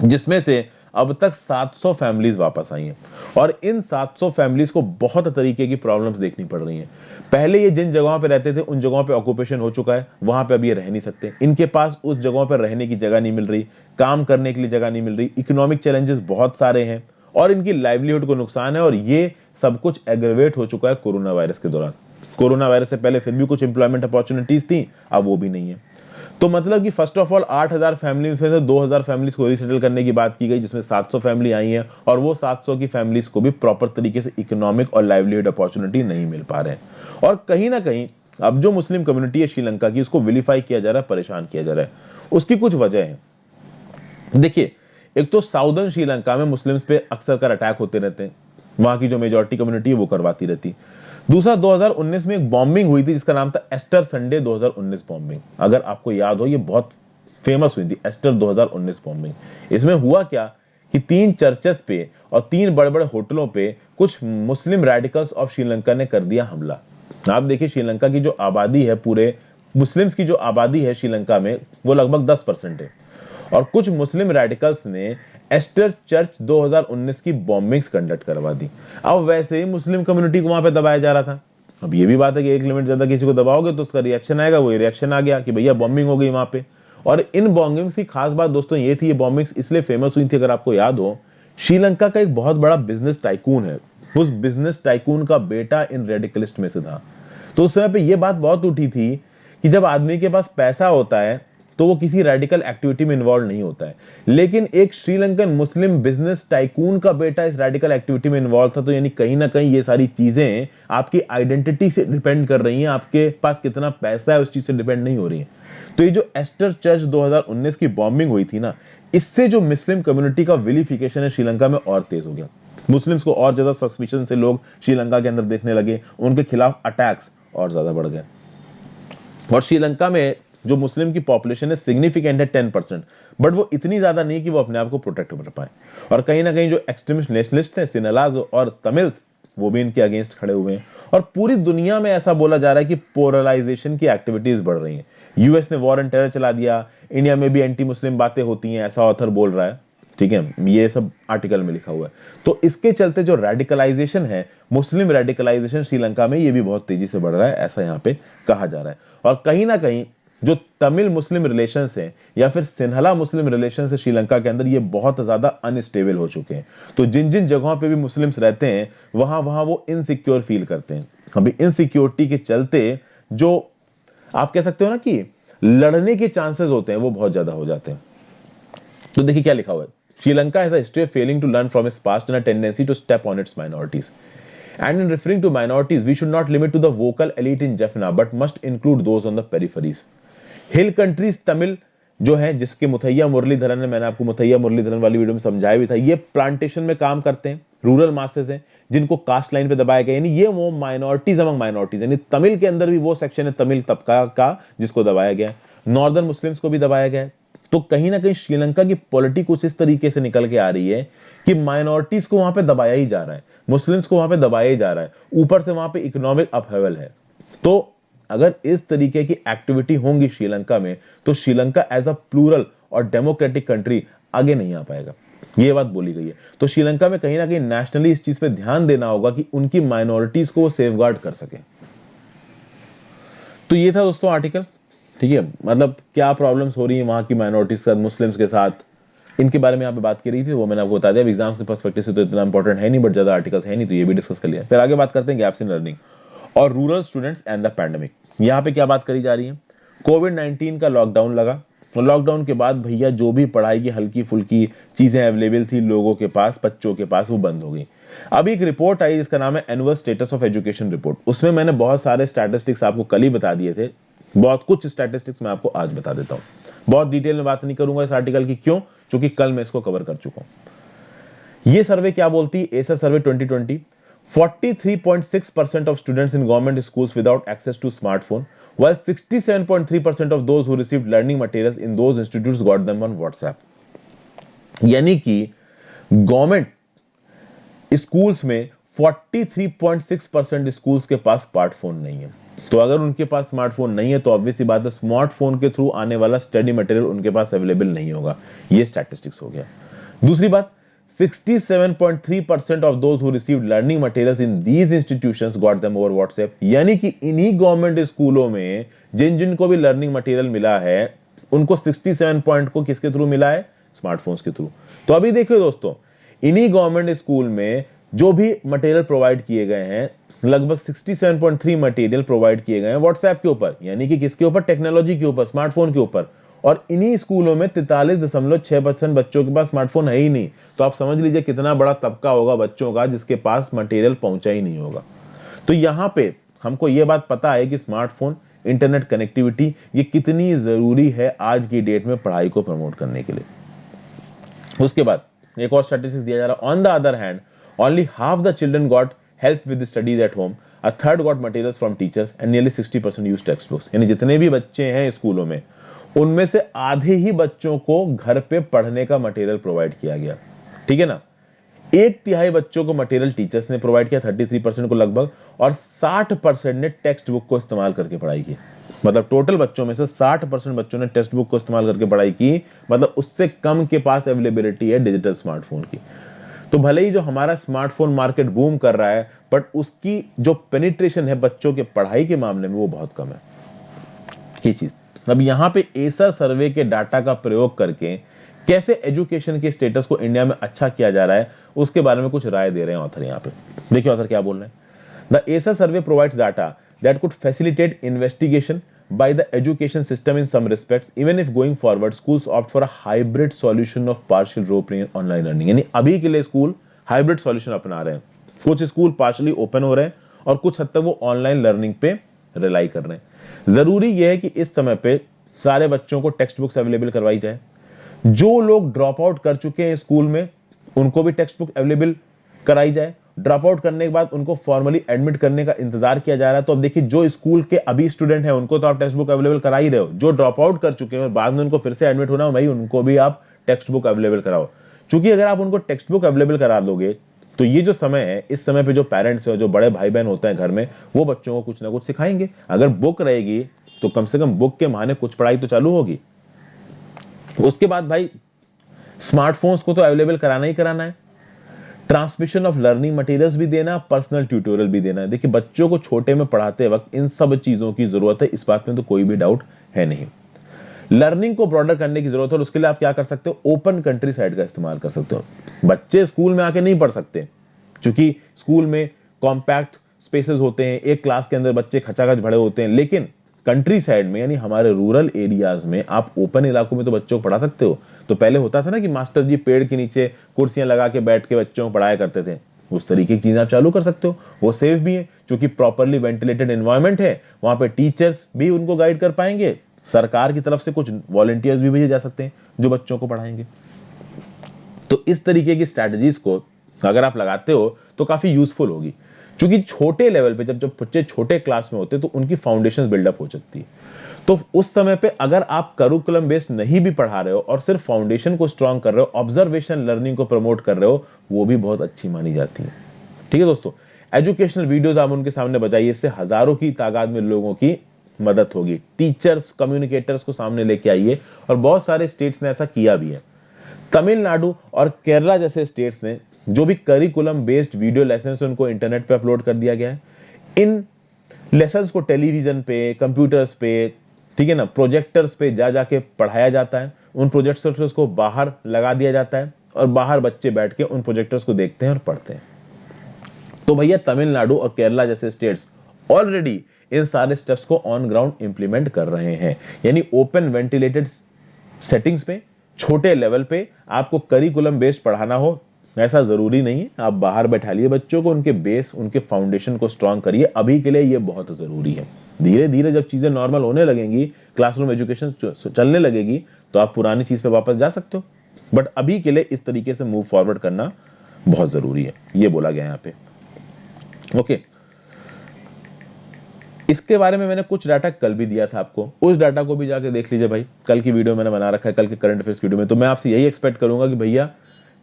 जिसमें से अब तक 700 फैमिलीज वापस आई हैं। और इन 700 फैमिलीज को बहुत तरीके की प्रॉब्लम्स देखनी पड़ रही हैं। पहले ये जिन जगहों पे रहते थे उन जगहों पे ऑक्यूपेशन हो चुका है, वहां पे अब ये रह नहीं सकते, इनके पास उस जगहों पर रहने की जगह नहीं मिल रही, काम करने के लिए जगह नहीं मिल रही, इकोनॉमिक चैलेंजेस बहुत सारे हैं और इनकी लाइवलीहुड को नुकसान है। और ये सब कुछ एग्रेवेट हो चुका है कोरोना वायरस के दौरान। कोरोना वायरस से पहले फिर भी कुछ इंप्लॉयमेंट अपॉर्चुनिटीज थी, अब वो भी नहीं है। तो मतलब कि फर्स्ट ऑफ ऑल 8000 फैमिलीज में से 2000 फैमिलीज को रिसेटल करने की बात की गई, जिसमें 700 फैमिली आई हैं और वो 700 की फैमिलीज को भी प्रॉपर तरीके से इकोनॉमिक और लाइवलीहुड अपॉर्चुनिटी नहीं मिल पा रहे हैं। और कहीं ना कहीं अब जो मुस्लिम कम्युनिटी है श्रीलंका की, उसको विलीफाई किया जा रहा है, परेशान किया जा रहा है। उसकी कुछ वजह है। देखिए, एक तो साउदर्न श्रीलंका में मुस्लिम्स पे अक्सर कर अटैक होते रहते हैं, वहां की जो मेजॉरिटी कम्युनिटी है वो करवाती रहती। दूसरा, 2019 में एक बॉम्बिंग हुई थी जिसका नाम था एस्टर संडे 2019 बॉम्बिंग। अगर आपको याद हो, ये बहुत फेमस हुई थी एस्टर 2019 बॉम्बिंग। इसमें हुआ क्या कि 3 चर्चेस पे और 3 बड़े बड़े होटलों पे कुछ मुस्लिम रेडिकल्स ऑफ श्रीलंका ने कर दिया हमला। आप देखिए, श्रीलंका की जो आबादी है, पूरे मुस्लिम्स की जो आबादी है श्रीलंका में, वो लगभग 10% है। और कुछ मुस्लिम रेडिकल्स ने एस्टर चर्च 2019 की बॉम्बिंग्स कंडक्ट करवा दी। अब वैसे ही मुस्लिम कम्युनिटी को वहां पे दबाया जा रहा था। अब ये भी बात है कि एक लिमिट ज्यादा किसी को दबाओगे तो उसका रिएक्शन आएगा, वो रिएक्शन आ गया कि भैया बॉम्बिंग हो गई वहां पे। और इन बॉम्बिंग्स की खास बात दोस्तों ये थी, ये बॉम्बिंग्स इसलिए फेमस हुई थी, अगर आपको याद हो, श्रीलंका का एक बहुत बड़ा बिजनेस टाइकून है, उस बिजनेस टाइकून का बेटा इन रेडिकलिस्ट में से था। तो उस समय पे ये बात बहुत उठी थी कि जब आदमी के पास पैसा होता है तो वो किसी रेडिकल एक्टिविटी में इन्वॉल्व नहीं होता है, लेकिन एक श्रीलंकन मुस्लिम बिजनेस टाइकून का बेटा इस रेडिकल एक्टिविटी में इन्वॉल्व था। तो यानी कहीं ना कहीं ये सारी चीजें आपकी आइडेंटिटी से डिपेंड कर रही हैं, आपके पास कितना पैसा है उस चीज से डिपेंड नहीं हो रही है। तो ये जो एस्टर चर्च 2019 की बॉम्बिंग हुई थी ना, इससे जो मुस्लिम कम्युनिटी का विलिफिकेशन है श्रीलंका में और तेज हो गया। मुस्लिम्स को और ज्यादा सस्पिशन से लोग श्रीलंका के अंदर देखने लगे, उनके खिलाफ अटैक्स और ज्यादा बढ़ गए। और श्रीलंका में जो मुस्लिम की पॉपुलेशन है सिग्निफिकेंट है 10%, बट वो इतनी ज्यादा नहीं कि वो अपने आप को प्रोटेक्ट कर पाए। और कहीं ना कहीं जो एक्सट्रीमिस्ट नेशनलिस्ट हैं, सिन्हलाज और तमिल, वो भी इनके अगेंस्ट खड़े हुए हैं। और पूरी दुनिया में ऐसा बोला जा रहा है कि पोलराइजेशन की एक्टिविटीज बढ़ रही हैं। यूएस ने वॉर एंड टेरर चला दिया, इंडिया में भी एंटी मुस्लिम बातें होती हैं, ऐसा ऑथर बोल रहा है। ठीक है, ये सब आर्टिकल में लिखा हुआ है। तो इसके चलते जो रेडिकलाइजेशन है, मुस्लिम रेडिकलाइजेशन श्रीलंका में, ये भी बहुत तेजी से बढ़ रहा है, ऐसा यहाँ पे कहा जा रहा है। और कहीं ना कहीं जो तमिल मुस्लिम रिलेशंस हैं या फिर सिन्हला मुस्लिम रिलेशंस है श्रीलंका के अंदर, ये बहुत ज्यादा अनस्टेबल हो चुके हैं। तो जिन जिन जगहों पे भी मुस्लिम्स रहते हैं वहां वहां वो इनसिक्योर फील करते हैं। अभी इनसिक्योरिटी के चलते जो आप कह सकते हो ना कि लड़ने के चांसेस होते हैं वो बहुत ज्यादा हो जाते हैं। तो देखिए क्या लिखा हुआ है, Sri Lanka has a history of failing to learn from its past and a tendency to step on its minorities. And in referring to minorities, we should not limit to the vocal elite in Jaffna, but must include those on the peripheries. Hill countries Tamil जो है, जिसके मुथैया मुरलीधरन ने, मैंने आपको मुथैया मुरलीधरन वाली वीडियो में समझाया भी था, ये प्लांटेशन में काम करते हैं, रूरल मासेस हैं जिनको कास्ट लाइन पे दबाया गया, यानी ये वो माइनॉरिटीज अमंग माइनॉरिटीज, यानी तमिल के अंदर भी वो सेक्शन है तमिल तबका का जिसको दबाया गया है, नॉर्दर्न मुस्लिम्स को भी दबाया गया है। तो कहीं ना कहीं श्रीलंका की पॉलिटिक्स कुछ इस तरीके से निकल के आ रही है कि माइनॉरिटीज को वहां पे दबाया ही जा रहा है, मुस्लिम्स को वहां पे दबाया ही जा रहा है, ऊपर से वहां पे इकोनॉमिक अपहेवल है। तो अगर इस तरीके की एक्टिविटी होंगी श्रीलंका में, तो श्रीलंका एज अ प्लूरल और डेमोक्रेटिक कंट्री आगे नहीं आ पाएगा। ये बात बोली गई है। तो श्रीलंका में कहीं ना कहीं नेशनली इस चीज पे ध्यान देना होगा कि उनकी माइनॉरिटीज को वो सेफगार्ड कर सके। तो ये था दोस्तों आर्टिकल, ठीक है। मतलब क्या प्रॉब्लम्स हो रही है वहां की माइनॉरिटीज के साथ, मुस्लिम्स के साथ, इनके बारे में यहाँ पे बात की रही थी, वो मैंने आपको बता दिया। एग्जाम्स के पर्सपेक्टिव से तो इतना इंपॉर्टेंट है नहीं, बट ज्यादा आर्टिकल्स है नहीं, तो ये भी डिस्कस कर लिया। फिर आगे बात करते हैं गैप्स इन लर्निंग और rural students and the pandemic. यहाँ पे क्या बात करी जा रही है, कोविड-19 का लॉकडाउन लगा, और लॉकडाउन के बाद भैया जो भी पढ़ाई की हल्की फुल्की चीजें अवेलेबल थी लोगों के पास, बच्चों के पास, वो बंद हो गई। अभी एक रिपोर्ट आई जिसका नाम है annual status of education report. उसमें मैंने बहुत सारे स्टैटिस्टिक्स आपको कल ही बता दिए थे, बहुत कुछ स्टैटिस्टिक्स मैं आपको आज बता देता हूं। बहुत डिटेल में बात नहीं करूंगा इस आर्टिकल की, क्यों? क्योंकि कल मैं इसको कवर कर चुका हूं। ये सर्वे क्या बोलती है, Acer survey 2020, 43.6% of students in government schools without access to smartphone, while 67.3% of those who received learning materials in those institutes got them on WhatsApp। यानी कि गवर्नमेंट स्कूल्स में 43.6% स्कूल्स के पास स्मार्टफोन नहीं है। तो अगर उनके पास स्मार्टफोन नहीं है तो ऑब्वियस सी बात है स्मार्टफोन के थ्रू आने वाला स्टडी मटेरियल उनके पास अवेलेबल नहीं होगा। ये स्टैटिस्टिक्स हो गया। दूसरी बात, 67.3% of those who received learning materials in these institutions got them over WhatsApp। यानी कि इन्हीं गवर्नमेंट स्कूलों में जिन जिन को भी लर्निंग मटेरियल मिला है उनको 67 पॉइंट को किसके थ्रू मिला है, स्मार्टफोन्स के थ्रू। तो अभी देखिए दोस्तों, इन्हीं गवर्नमेंट स्कूल में जो भी मटेरियल प्रोवाइड किए गए हैं, लगभग 67.3 मटेरियल प्रोवाइड किए गए हैं व्हाट्सएप के ऊपर, यानी कि किसके ऊपर, टेक्नोलॉजी के ऊपर, स्मार्टफोन के ऊपर। और इन्हीं स्कूलों में 43.6% बच्चों के पास स्मार्टफोन है ही नहीं। तो आप समझ लीजिए कितना बड़ा तबका होगा बच्चों का जिसके पास मटेरियल पहुंचा ही नहीं होगा। तो यहां पे हमको यह बात पता है कि स्मार्टफोन, इंटरनेट कनेक्टिविटी ये कितनी जरूरी है आज की डेट में पढ़ाई को प्रमोट करने के लिए। उसके बाद एक और स्टैटिस्टिक्स दिया जा रहा है, on the other hand only half the children got help with studies at home, a third got materials from teachers and nearly 60% used text books. यानी जितने भी बच्चे हैं स्कूलों में उनमें से आधे ही बच्चों को घर पे पढ़ने का मटेरियल प्रोवाइड किया गया, ठीक है ना। एक तिहाई बच्चों को मटेरियल टीचर्स ने प्रोवाइड किया, 33% को लगभग, और 60% ने टेक्स्ट बुक को इस्तेमाल करके पढ़ाई की। मतलब टोटल बच्चों में से 60% बच्चों ने टेक्स्ट बुक को इस्तेमाल करके पढ़ाई की, मतलब उससे कम के पास अवेलेबिलिटी है डिजिटल स्मार्टफोन की। तो भले ही जो हमारा स्मार्टफोन मार्केट बूम कर रहा है, बट उसकी जो पेनिट्रेशन है बच्चों के पढ़ाई के मामले में वो बहुत कम है। ये चीज अब यहां पे एसर सर्वे के डाटा का प्रयोग करके कैसे एजुकेशन के स्टेटस को इंडिया में अच्छा किया जा रहा है उसके बारे में कुछ राय दे रहे हैं ऑथर। यहां पे देखिए ऑथर क्या बोल रहे हैं, the Acer survey provides data that could facilitate investigation by the education system in some respects, even if going forward schools opt for a hybrid solution of partial role play and online learning। यानी अभी के लिए स्कूल हाइब्रिड सॉल्यूशन अपना रहे हैं, कुछ स्कूल पार्शली ओपन हो रहे हैं और कुछ हद तक वो ऑनलाइन लर्निंग पे रिलाई कर रहे हैं। जरूरी यह है कि इस समय पे सारे बच्चों को टेक्स्ट बुक्स अवेलेबल करवाई जाए। जो लोग ड्रॉप आउट कर चुके हैं स्कूल में उनको भी टेक्स्ट बुक अवेलेबल कराई जाए। ड्रॉप आउट करने के बाद उनको फॉर्मली एडमिट करने का इंतजार किया जा रहा है। तो अब देखिए जो स्कूल के अभी स्टूडेंट हैं उनको तो आप टेक्स्ट बुक अवेलेबल करा ही रहे हो, जो ड्रॉप आउट कर चुके हैं और बाद में उनको फिर से एडमिट होना हो भाई उनको भी आप टेक्स्ट बुक अवेलेबल कराओ। क्योंकि अगर आप उनको टेक्स्ट बुक अवेलेबल करा दोगे तो ये जो समय है इस समय पे जो पेरेंट्स है, जो बड़े भाई बहन होते हैं घर में, वो बच्चों को कुछ ना कुछ सिखाएंगे। अगर बुक रहेगी तो कम से कम बुक के बहाने कुछ पढ़ाई तो चालू होगी। उसके बाद भाई स्मार्टफोन्स को तो अवेलेबल कराना ही कराना है, ट्रांसमिशन ऑफ लर्निंग मटेरियल्स भी देना, पर्सनल ट्यूटोरियल भी देना है। देखिए बच्चों को छोटे में पढ़ाते वक्त इन सब चीजों की जरूरत है, इस बात में तो कोई भी डाउट है नहीं। लर्निंग को ब्रॉडर करने की जरूरत है और उसके लिए आप क्या कर सकते हो, ओपन कंट्री साइड का इस्तेमाल कर सकते हो। बच्चे स्कूल में आके नहीं पढ़ सकते क्योंकि स्कूल में कॉम्पैक्ट स्पेसेस होते हैं, एक क्लास के अंदर बच्चे खचाखच भरे होते हैं, लेकिन कंट्री साइड में यानी हमारे रूरल एरियाज में आप ओपन इलाकों में तो बच्चों को पढ़ा सकते हो। तो पहले होता था ना कि मास्टर जी पेड़ के नीचे कुर्सियां लगा के बैठ के बच्चों को पढ़ाया करते थे, उस तरीके की चीजें आप चालू कर सकते हो। वो सेफ भी है क्योंकि प्रॉपरली वेंटिलेटेड एनवायरनमेंट है, वहां पे टीचर्स भी उनको गाइड कर पाएंगे, सरकार की तरफ से कुछ वॉलंटियर्स भी भेजे जा सकते हैं जो बच्चों को पढ़ाएंगे। तो इस तरीके की स्ट्रैटेजीज को अगर आप लगाते हो तो काफी यूजफुल होगी, क्योंकि छोटे लेवल पे जब जब बच्चे छोटे क्लास में होते हैं तो उनकी फाउंडेशंस बिल्डअप हो जाती है। तो उस समय पे अगर आप करिकुलम बेस्ड नहीं भी पढ़ा रहे हो और सिर्फ फाउंडेशन को स्ट्रांग कर रहे हो, ऑब्जर्वेशन लर्निंग को प्रमोट कर रहे हो, वो भी बहुत अच्छी मानी जाती है। ठीक है दोस्तों, एजुकेशनल वीडियोस आप उनके सामने बजाइए, इससे हजारों की तादाद में लोगों की मदद होगी। टीचर्स, कम्युनिकेटर्स को सामने लेके आइए, और बहुत सारे स्टेट्स ने ऐसा किया भी है। तमिलनाडु और केरला जैसे स्टेट्स ने जो भी करिकुलम बेस्ड वीडियो लेसन उनको इंटरनेट पे अपलोड कर दिया गया है। इन लेसन्स को टेलीविजन पे, कंप्यूटर्स पे, ठीक है ना, प्रोजेक्टर्स पे जा जाके पढ़ाया जाता है। उन प्रोजेक्टर्स को बाहर लगा दिया जाता है और बाहर बच्चे बैठ के उन प्रोजेक्टर्स को देखते हैं और पढ़ते हैं। तो भैया तमिलनाडु और केरला जैसे स्टेट्स ऑलरेडी इन सारे स्टेप्स को ऑन ग्राउंड इंप्लीमेंट कर रहे हैं। यानी ओपन वेंटिलेटेड सेटिंग्स पे, छोटे लेवल पे आपको करिकुलम बेस्ड पढ़ाना हो ऐसा जरूरी नहीं है। आप बाहर बैठा लिए बच्चों को, उनके बेस, उनके फाउंडेशन को स्ट्रांग करिए। अभी के लिए ये बहुत जरूरी है। धीरे धीरे जब चीजें नॉर्मल होने लगेंगी, क्लासरूम एजुकेशन चलने लगेगी, तो आप पुरानी चीज पे वापस जा सकते हो। बट अभी के लिए इस तरीके से मूव फॉरवर्ड करना बहुत जरूरी है, ये बोला गया यहाँ पे। ओके, इसके बारे में मैंने कुछ डाटा कल भी दिया था आपको, उस डाटा को भी जाके देख लीजिए भाई। कल की वीडियो मैंने बना रखा है, कल के करंट अफेयर्स की वीडियो में। तो मैं आपसे यही एक्सपेक्ट करूंगा कि भैया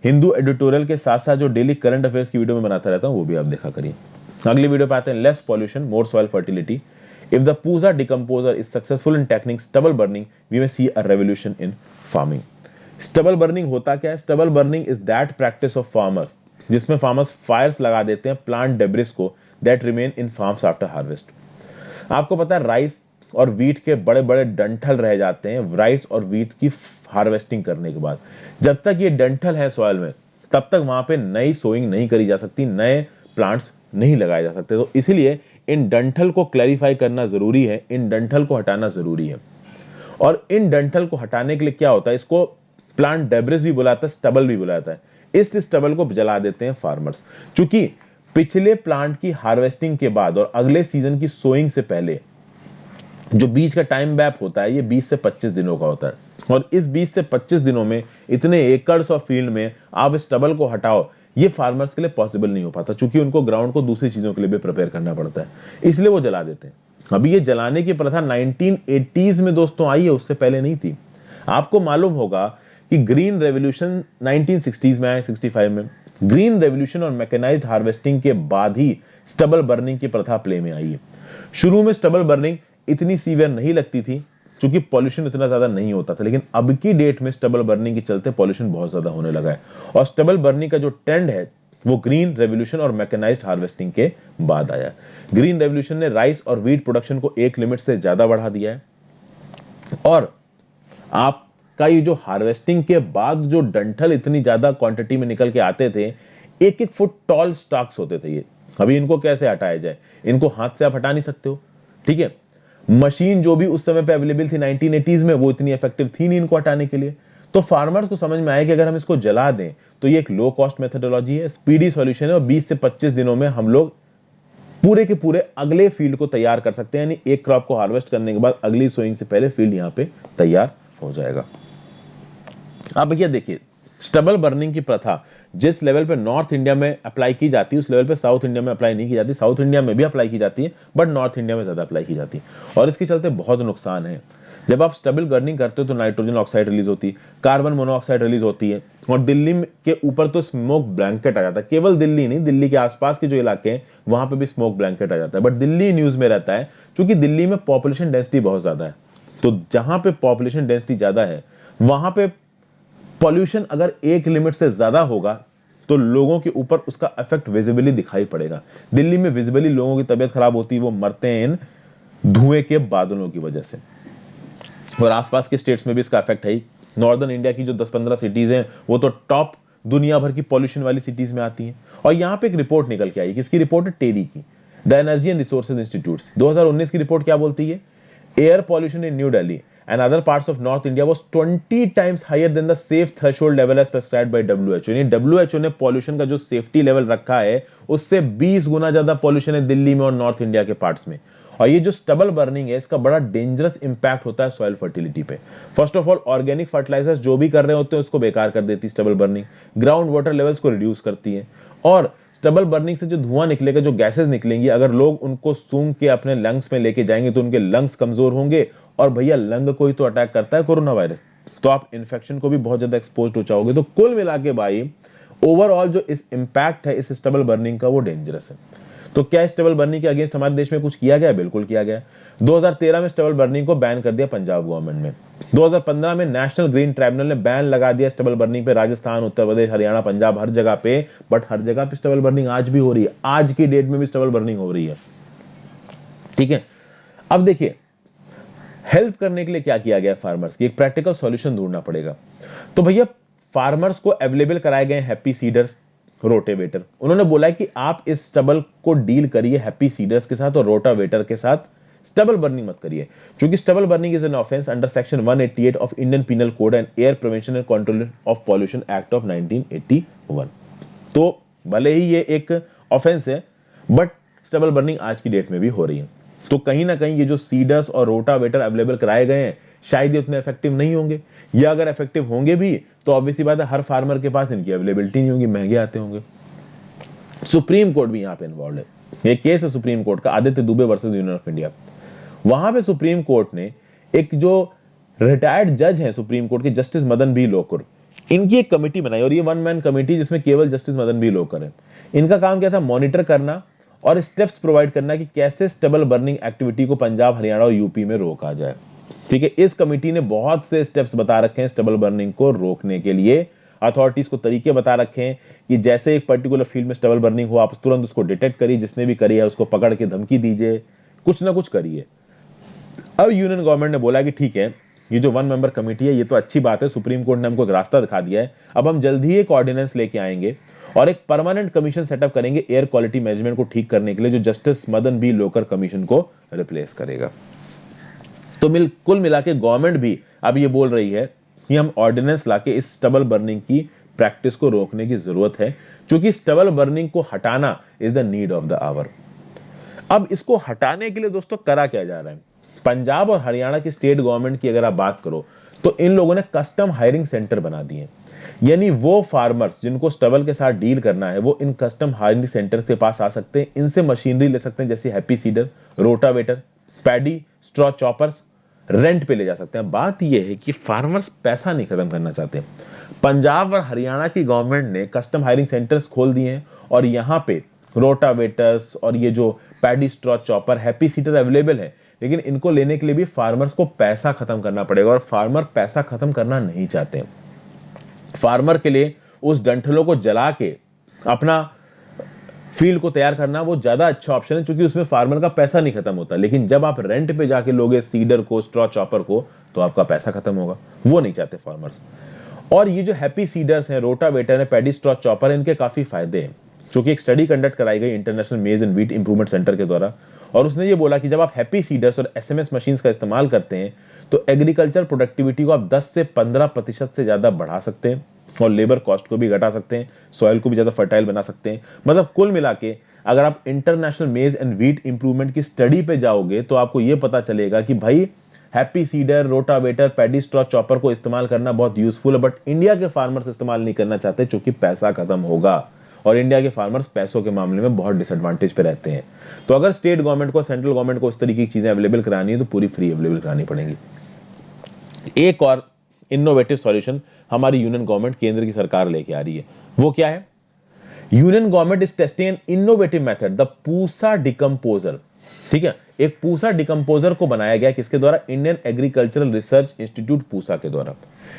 हिंदू एडिटोरियल के साथ साथ जो डेली करंट अफेयर्स की वीडियो में बनाता रहता हूं वो भी आप देखा करिए। अगली वीडियो पे आते हैं, less pollution more soil fertility. If the Pusa decomposer is successful in technique stubble burning, we may see a revolution in farming. Stubble burning होता क्या है? Stubble burning is that practice of farmers जिसमें फार्मर्स फायर्स लगा देते हैं प्लांट डेब्रिस को that remain in farms after harvest. आपको पता है राइस और वीट के बड़े बड़े डंठल रह जाते हैं राइस और वीट की हार्वेस्टिंग करने के बाद। जब तक ये डंठल है सॉइल में, तब तक वहां पे नई सोइंग नहीं करी जा सकती, नए प्लांट्स नहीं लगाए जा सकते। तो इसीलिए इन डंठल को क्लैरिफाई करना जरूरी है, इन डंठल को हटाना जरूरी है। और इन डंठल को हटाने के लिए क्या होता है, इसको प्लांट डेब्रिस भी बुलाता है, स्टबल भी बुलाता है। इस स्टबल को जला देते हैं फार्मर्स। क्योंकि पिछले प्लांट की हार्वेस्टिंग के बाद और अगले सीजन की सोइंग से पहले जो बीच का टाइम गैप होता है, ये 20 से 25 दिनों का होता है। और इस 20 से 25 दिनों में इतने एकड़्स ऑफ फील्ड में आप स्टबल को हटाओ, ये फार्मर्स के लिए पॉसिबल नहीं हो पाता, क्योंकि उनको ग्राउंड को दूसरी चीजों के लिए भी प्रिपेयर करना पड़ता है, इसलिए वो जला देते हैं। अभी ये जलाने की प्रथा 1980s में दोस्तों आई है, उससे पहले नहीं थी। आपको मालूम होगा कि ग्रीन रेवोल्यूशन 1960s में आया, 65 में। ग्रीन रेवोल्यूशन और मैकेनाइज्ड हार्वेस्टिंग के बाद ही स्टबल बर्निंग की प्रथा प्ले में आई है। शुरू में स्टबल बर्निंग इतनी सीवियर नहीं लगती थी क्योंकि पॉल्यूशन इतना ज्यादा नहीं होता था, लेकिन अब की डेट में स्टबल बर्निंग के चलते पॉल्यूशन बहुत ज्यादा होने लगा है। और स्टबल बर्निंग का जो ट्रेंड है वो ग्रीन रेवोल्यूशन और मैकेनाइज्ड हार्वेस्टिंग के बाद आया। ग्रीन रेवोल्यूशन ने राइस और वीट प्रोडक्शन को एक लिमिट से ज्यादा बढ़ा दिया है। और आपका ये जो हार्वेस्टिंग के बाद जो डंठल इतनी ज्यादा क्वांटिटी में निकल के आते थे, 1-1 फुट टॉल स्टॉक्स होते थे ये। अभी इनको कैसे हटाया जाए? इनको हाथ से आप हटा नहीं सकते हो, ठीक है। मशीन जो भी उस समय पे अवेलेबल थी 1980s में, वो इतनी इफेक्टिव थी नहीं इनको हटाने के लिए। तो फार्मर्स को समझ में आया कि अगर हम इसको जला दें तो ये एक लो कॉस्ट मेथोडोलॉजी है, स्पीडी सॉल्यूशन है, और 20 से 25 दिनों में हम लोग पूरे के पूरे अगले फील्ड को तैयार कर सकते हैं। यानी एक क्रॉप को हार्वेस्ट करने के बाद अगली सोइंग से पहले फील्ड यहां पे तैयार हो जाएगा। अब भैया देखिए, स्टबल बर्निंग की प्रथा जिस लेवल पे नॉर्थ इंडिया में अप्लाई की जाती है, उस लेवल पे साउथ इंडिया में अप्लाई नहीं की जाती। साउथ इंडिया में भी अप्लाई की जाती है, बट नॉर्थ इंडिया में ज्यादा अप्लाई की जाती है। और इसके चलते बहुत नुकसान है। जब आप स्टबल बर्निंग करते हो तो नाइट्रोजन ऑक्साइड रिलीज होती है, कार्बन मोनोऑक्साइड रिलीज होती है, और दिल्ली के ऊपर तो स्मोक ब्लैंकेट आ जाता है। केवल दिल्ली नहीं, दिल्ली के आसपास के जो इलाके हैं वहां पे भी स्मोक ब्लैंकेट आ जाता है। बट दिल्ली न्यूज में रहता है क्योंकि दिल्ली में पॉपुलेशन डेंसिटी बहुत ज्यादा है। तो जहां पे पॉपुलेशन डेंसिटी ज्यादा है, वहां पे पॉल्यूशन अगर एक लिमिट से ज्यादा होगा तो लोगों के ऊपर उसका इफेक्ट विजिबली दिखाई पड़ेगा। दिल्ली में विजिबली लोगों की तबीयत खराब होती है, वो मरते हैं इन धुएं के बादलों की वजह से। और आसपास के स्टेट्स में भी इसका इफेक्ट है ही। नॉर्दर्न इंडिया की जो 10-15 सिटीज हैं वो तो टॉप दुनिया भर की पॉल्यूशन वाली सिटीज में आती हैं। और यहां पे एक रिपोर्ट निकल के आई, किसकी रिपोर्ट है? टेरी की, the energy and resources institute. 2019 की रिपोर्ट क्या बोलती है? Air pollution in new Delhi and other parts of North India was 20 times higher than the safe threshold level as prescribed by WHO। यानी WHO ने पॉल्यूशन का जो सेफ्टी लेवल रखा है उससे 20 गुना ज्यादा पॉल्यूशन है दिल्ली में और नॉर्थ इंडिया के पार्ट्स में। और ये जो स्टबल बर्निंग है, इसका बड़ा डेंजरस इंपैक्ट होता है सॉइल फर्टिलिटी पे। First of all, organic fertilisers जो भी कर रहे होते हैं उसको बेकार कर देती है stubble burning. Ground water levels को रिड्यूस करती है। और स्टबल बर्निंग से जो धुआं निकलेगा, जो गैसेस निकलेंगी, अगर लोग उनको सूंघ के अपने लंग्स में लेके जाएंगे तो उनके लंग्स कमजोर होंगे। और भैया लंग को ही तो अटैक करता है कोरोना वायरस, तो आप इन्फेक्शन को भी बहुत ज्यादा एक्सपोज हो जाओगे। तो कुल मिला के भाई ओवरऑल जो इस इंपैक्ट है इस स्टबल बर्निंग का, वो डेंजरस है। तो क्या स्टबल बर्निंग के अगेंस्ट हमारे देश में कुछ किया गया? बिल्कुल किया गया। 2013 में स्टबल बर्निंग को बैन कर दिया पंजाब गवर्नमेंट में। 2015 में नेशनल ग्रीन ट्राइब्यूनल ने बैन लगा दिया स्टबल बर्निंग पे, राजस्थान, उत्तर प्रदेश, हरियाणा, पंजाब, हर जगह पे। बट हर जगह पे स्टबल बर्निंग आज भी हो रही है, आज की डेट में भी स्टबल बर्निंग हो रही है। ठीक है, अब देखिए हेल्प करने के लिए क्या किया गया फार्मर्स की, एक प्रैक्टिकल सॉल्यूशन ढूंढना पड़ेगा। तो भैया फार्मर्स को अवेलेबल कराए गए हैप्पी सीडर्स, रोटावेटर। उन्होंने बोला है कि आप इस स्टबल को डील करिए हैप्पी सीडर्स के साथ और रोटावेटर के साथ, स्टबल बर्निंग मत करिए, क्योंकि stubble burning is an offence under section 188 of Indian penal code and air prevention and control of pollution act of 1981। तो भले ही ये एक ऑफेंस है, बट स्टबल बर्निंग आज की डेट में भी हो रही है। तो कहीं ना कहीं ये जो सीडर्स और रोटावेटर अवेलेबल कराए गए हैं, शायद ये उतने इफेक्टिव नहीं होंगे, या अगर इफेक्टिव होंगे भी तो ऑब्वियसली बात है हर फार्मर के पास इनकी अवेलेबिलिटी नहीं होगी, महंगे आते होंगे। सुप्रीम कोर्ट भी यहां पे इन्वॉल्व है। ये केस है सुप्रीम कोर्ट का, Aditya Dubey versus union of India. वहां पे सुप्रीम कोर्ट ने एक जो रिटायर्ड जज हैं सुप्रीम कोर्ट के, जस्टिस मदन बी लोकुर, इनकी एक कमेटी बनाई, और ये वन मैन कमेटी जिसमें केवल जस्टिस मदन बी लोकुर है। इनका काम क्या था? मॉनिटर करना और स्टेप्स प्रोवाइड करना कि कैसे स्टबल बर्निंग एक्टिविटी को पंजाब, हरियाणा और यूपी में रोका जाए। ठीक है, इस कमेटी ने बहुत से स्टेप्स बता रखे हैं स्टबल बर्निंग को रोकने के लिए। अथॉरिटीज को तरीके बता रखे हैं कि जैसे एक पर्टिकुलर फील्ड में स्टबल बर्निंग हो, आप तुरंत उसको डिटेक्ट करिए, जिसने भी करी है उसको पकड़ के धमकी दीजिए, कुछ ना कुछ करिए। अब यूनियन गवर्नमेंट ने बोला कि ठीक है, ये जो वन मेंबर कमेटी है ये तो अच्छी बात है, सुप्रीम कोर्ट ने हमको एक रास्ता दिखा दिया है, अब हम जल्द ही एक ऑर्डिनेंस लेके आएंगे और एक परमानेंट कमीशन सेटअप करेंगे एयर क्वालिटी मैनेजमेंट को ठीक करने के लिए, जो जस्टिस मदन बी लोकर कमीशन को रिप्लेस करेगा। तो कुल मिला के गवर्नमेंट भी अब ये बोल रही है कि हम ऑर्डिनेंस लाके इस स्टबल बर्निंग की प्रैक्टिस को रोकने की जरूरत है, क्योंकि स्टबल बर्निंग को हटाना is the need of the hour. अब इसको हटाने के लिए दोस्तों करा क्या जा रहा है? पंजाब और हरियाणा की स्टेट गवर्नमेंट की अगर आप बात करो तो इन लोगों ने कस्टम हायरिंग सेंटर बना दिए, यानी वो फार्मर्स जिनको स्टबल के साथ डील करना है वो इन कस्टम हायरिंग सेंटर के पास आ सकते हैं, इनसे मशीनरी ले सकते हैं, जैसे happy seeder, rotavator, paddy, straw choppers rent पे ले जा सकते हैं। बात यह है कि फार्मर्स पैसा नहीं खत्म करना चाहते। पंजाब और हरियाणा की गवर्नमेंट ने कस्टम हायरिंग सेंटर्स खोल दिए हैं और यहां पे रोटावेटर्स और ये जो paddy, straw chopper, happy seeder available है, लेकिन इनको लेने के लिए भी फार्मर्स को पैसा खत्म करना पड़ेगा और फार्मर पैसा खत्म करना नहीं चाहते। फार्मर के लिए उस डंठलों को जला के अपना फील्ड को तैयार करना वो ज्यादा अच्छा ऑप्शन है, क्योंकि उसमें फार्मर का पैसा नहीं खत्म होता। लेकिन जब आप रेंट पे जाके लोगे सीडर को, स्ट्रॉ चॉपर को, तो आपका पैसा खत्म होगा, वो नहीं चाहते फार्मर्स। और ये जो हैप्पी सीडर्स हैं, रोटावेटर है, पैडी, स्ट्रॉ चॉपर, इनके काफी फायदे हैं, क्योंकि एक स्टडी कंडक्ट कराई गई इंटरनेशनल मेज एंड व्हीट इंप्रूवमेंट सेंटर के द्वारा, और उसने ये बोला कि जब आप हैप्पी सीडर्स और एसएमएस मशीन्स का इस्तेमाल करते हैं तो एग्रीकल्चर प्रोडक्टिविटी को आप 10 से 15% से ज्यादा बढ़ा सकते हैं और लेबर कॉस्ट को भी घटा सकते हैं, सॉइल को भी ज्यादा फर्टाइल बना सकते हैं। मतलब कुल मिला के अगर आप इंटरनेशनल मेज एंड व्हीट इंप्रूवमेंट की स्टडी पे जाओगे तो आपको यह पता चलेगा कि भाई happy seeder, rotavator, paddy, straw chopper को इस्तेमाल करना बहुत यूजफुल है, बट इंडिया के फार्मर्स इस्तेमाल नहीं करना चाहते, क्योंकि पैसा खत्म होगा और इंडिया के फार्मर्स पैसों के मामले में बहुत डिसएडवांटेज पे रहते हैं। तो अगर स्टेट गवर्नमेंट को, सेंट्रल गवर्नमेंट को इस तरीके की चीजें अवेलेबल करानी है तो पूरी फ्री अवेलेबल करानी पड़ेंगी। एक और इनोवेटिव सॉल्यूशन हमारी यूनियन गवर्नमेंट, केंद्र की सरकार लेके आ रही है, वो क्या है? Union government is testing an innovative method, the Pusa decomposer. ठीक है, एक पूसा डिकम्पोजर को बनाया गया, किसके द्वारा? Indian agricultural research institute Pusa के द्वारा।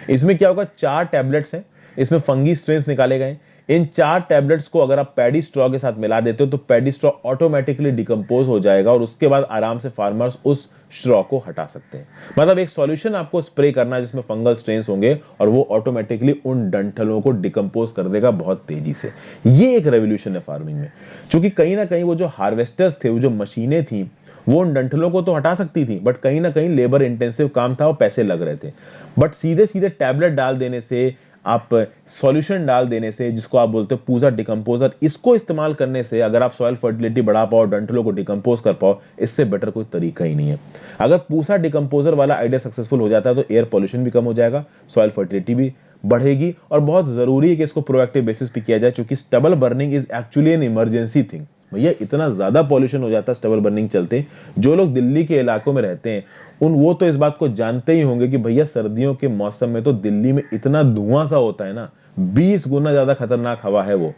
इसमें क्या होगा? 4 टैबलेट्स हैं, इसमें फंगी स्ट्रेन्स निकाले गए। इन 4 टैबलेट्स को अगर आप पैडी स्ट्रॉ के साथ मिला देते हो तो पैडी स्ट्रॉ ऑटोमेटिकली डिकम्पोज हो जाएगा और उसके बाद आराम से फार्मर्स उस स्ट्रॉ को हटा सकते हैं। मतलब एक सॉल्यूशन आपको स्प्रे करना है जिसमें फंगल स्ट्रेन्स होंगे और वो ऑटोमेटिकली उन डंठलों को डिकम्पोज कर देगा बहुत तेजी से। ये एक रेवोल्यूशन है फार्मिंग में, क्योंकि कहीं ना कहीं वो जो हार्वेस्टर्स थे, वो जो मशीनें थी, वो उन डंठलों को तो हटा सकती थी, बट कहीं ना कहीं लेबर इंटेंसिव काम था और पैसे लग रहे थे। बट सीधे सीधे टैबलेट डाल देने से, आप सॉल्यूशन डाल देने से, जिसको आप बोलते हो पूजा डिकम्पोजर, इसको इस्तेमाल करने से अगर आप सॉइल फर्टिलिटी बढ़ा पाओ, डंठलों को डिकम्पोज कर पाओ, इससे बेटर कोई तरीका ही नहीं है। अगर पूसा डिकम्पोजर वाला आइडिया सक्सेसफुल हो जाता है तो एयर पॉल्यूशन भी कम हो जाएगा, सॉइल फर्टिलिटी भी बढ़ेगी, और बहुत जरूरी है कि इसको प्रोएक्टिव बेसिस पे किया जाए, क्योंकि stubble burning is actually an emergency thing. भैया इतना ज्यादा पॉल्यूशन हो जाता है स्टबल बर्निंग चलते, जो लोग दिल्ली के इलाकों में रहते हैं वो तो इस बात को जानते ही होंगे कि भैया सर्दियों के मौसम में तो दिल्ली में इतना धुआं सा होता है ना, 20 गुना ज्यादा खतरनाक हवा है वो।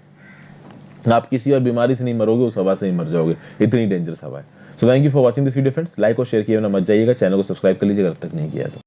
आप किसी और बीमारी से नहीं मरोगे, उस हवा से ही मर जाओगे, इतनी डेंजरस हवा है। So thank you for watching this video friends, like और शेयर किए बिना मत जाइएगा, चैनल को सब्सक्राइब कर लीजिएगा अगर तक नहीं किया तो।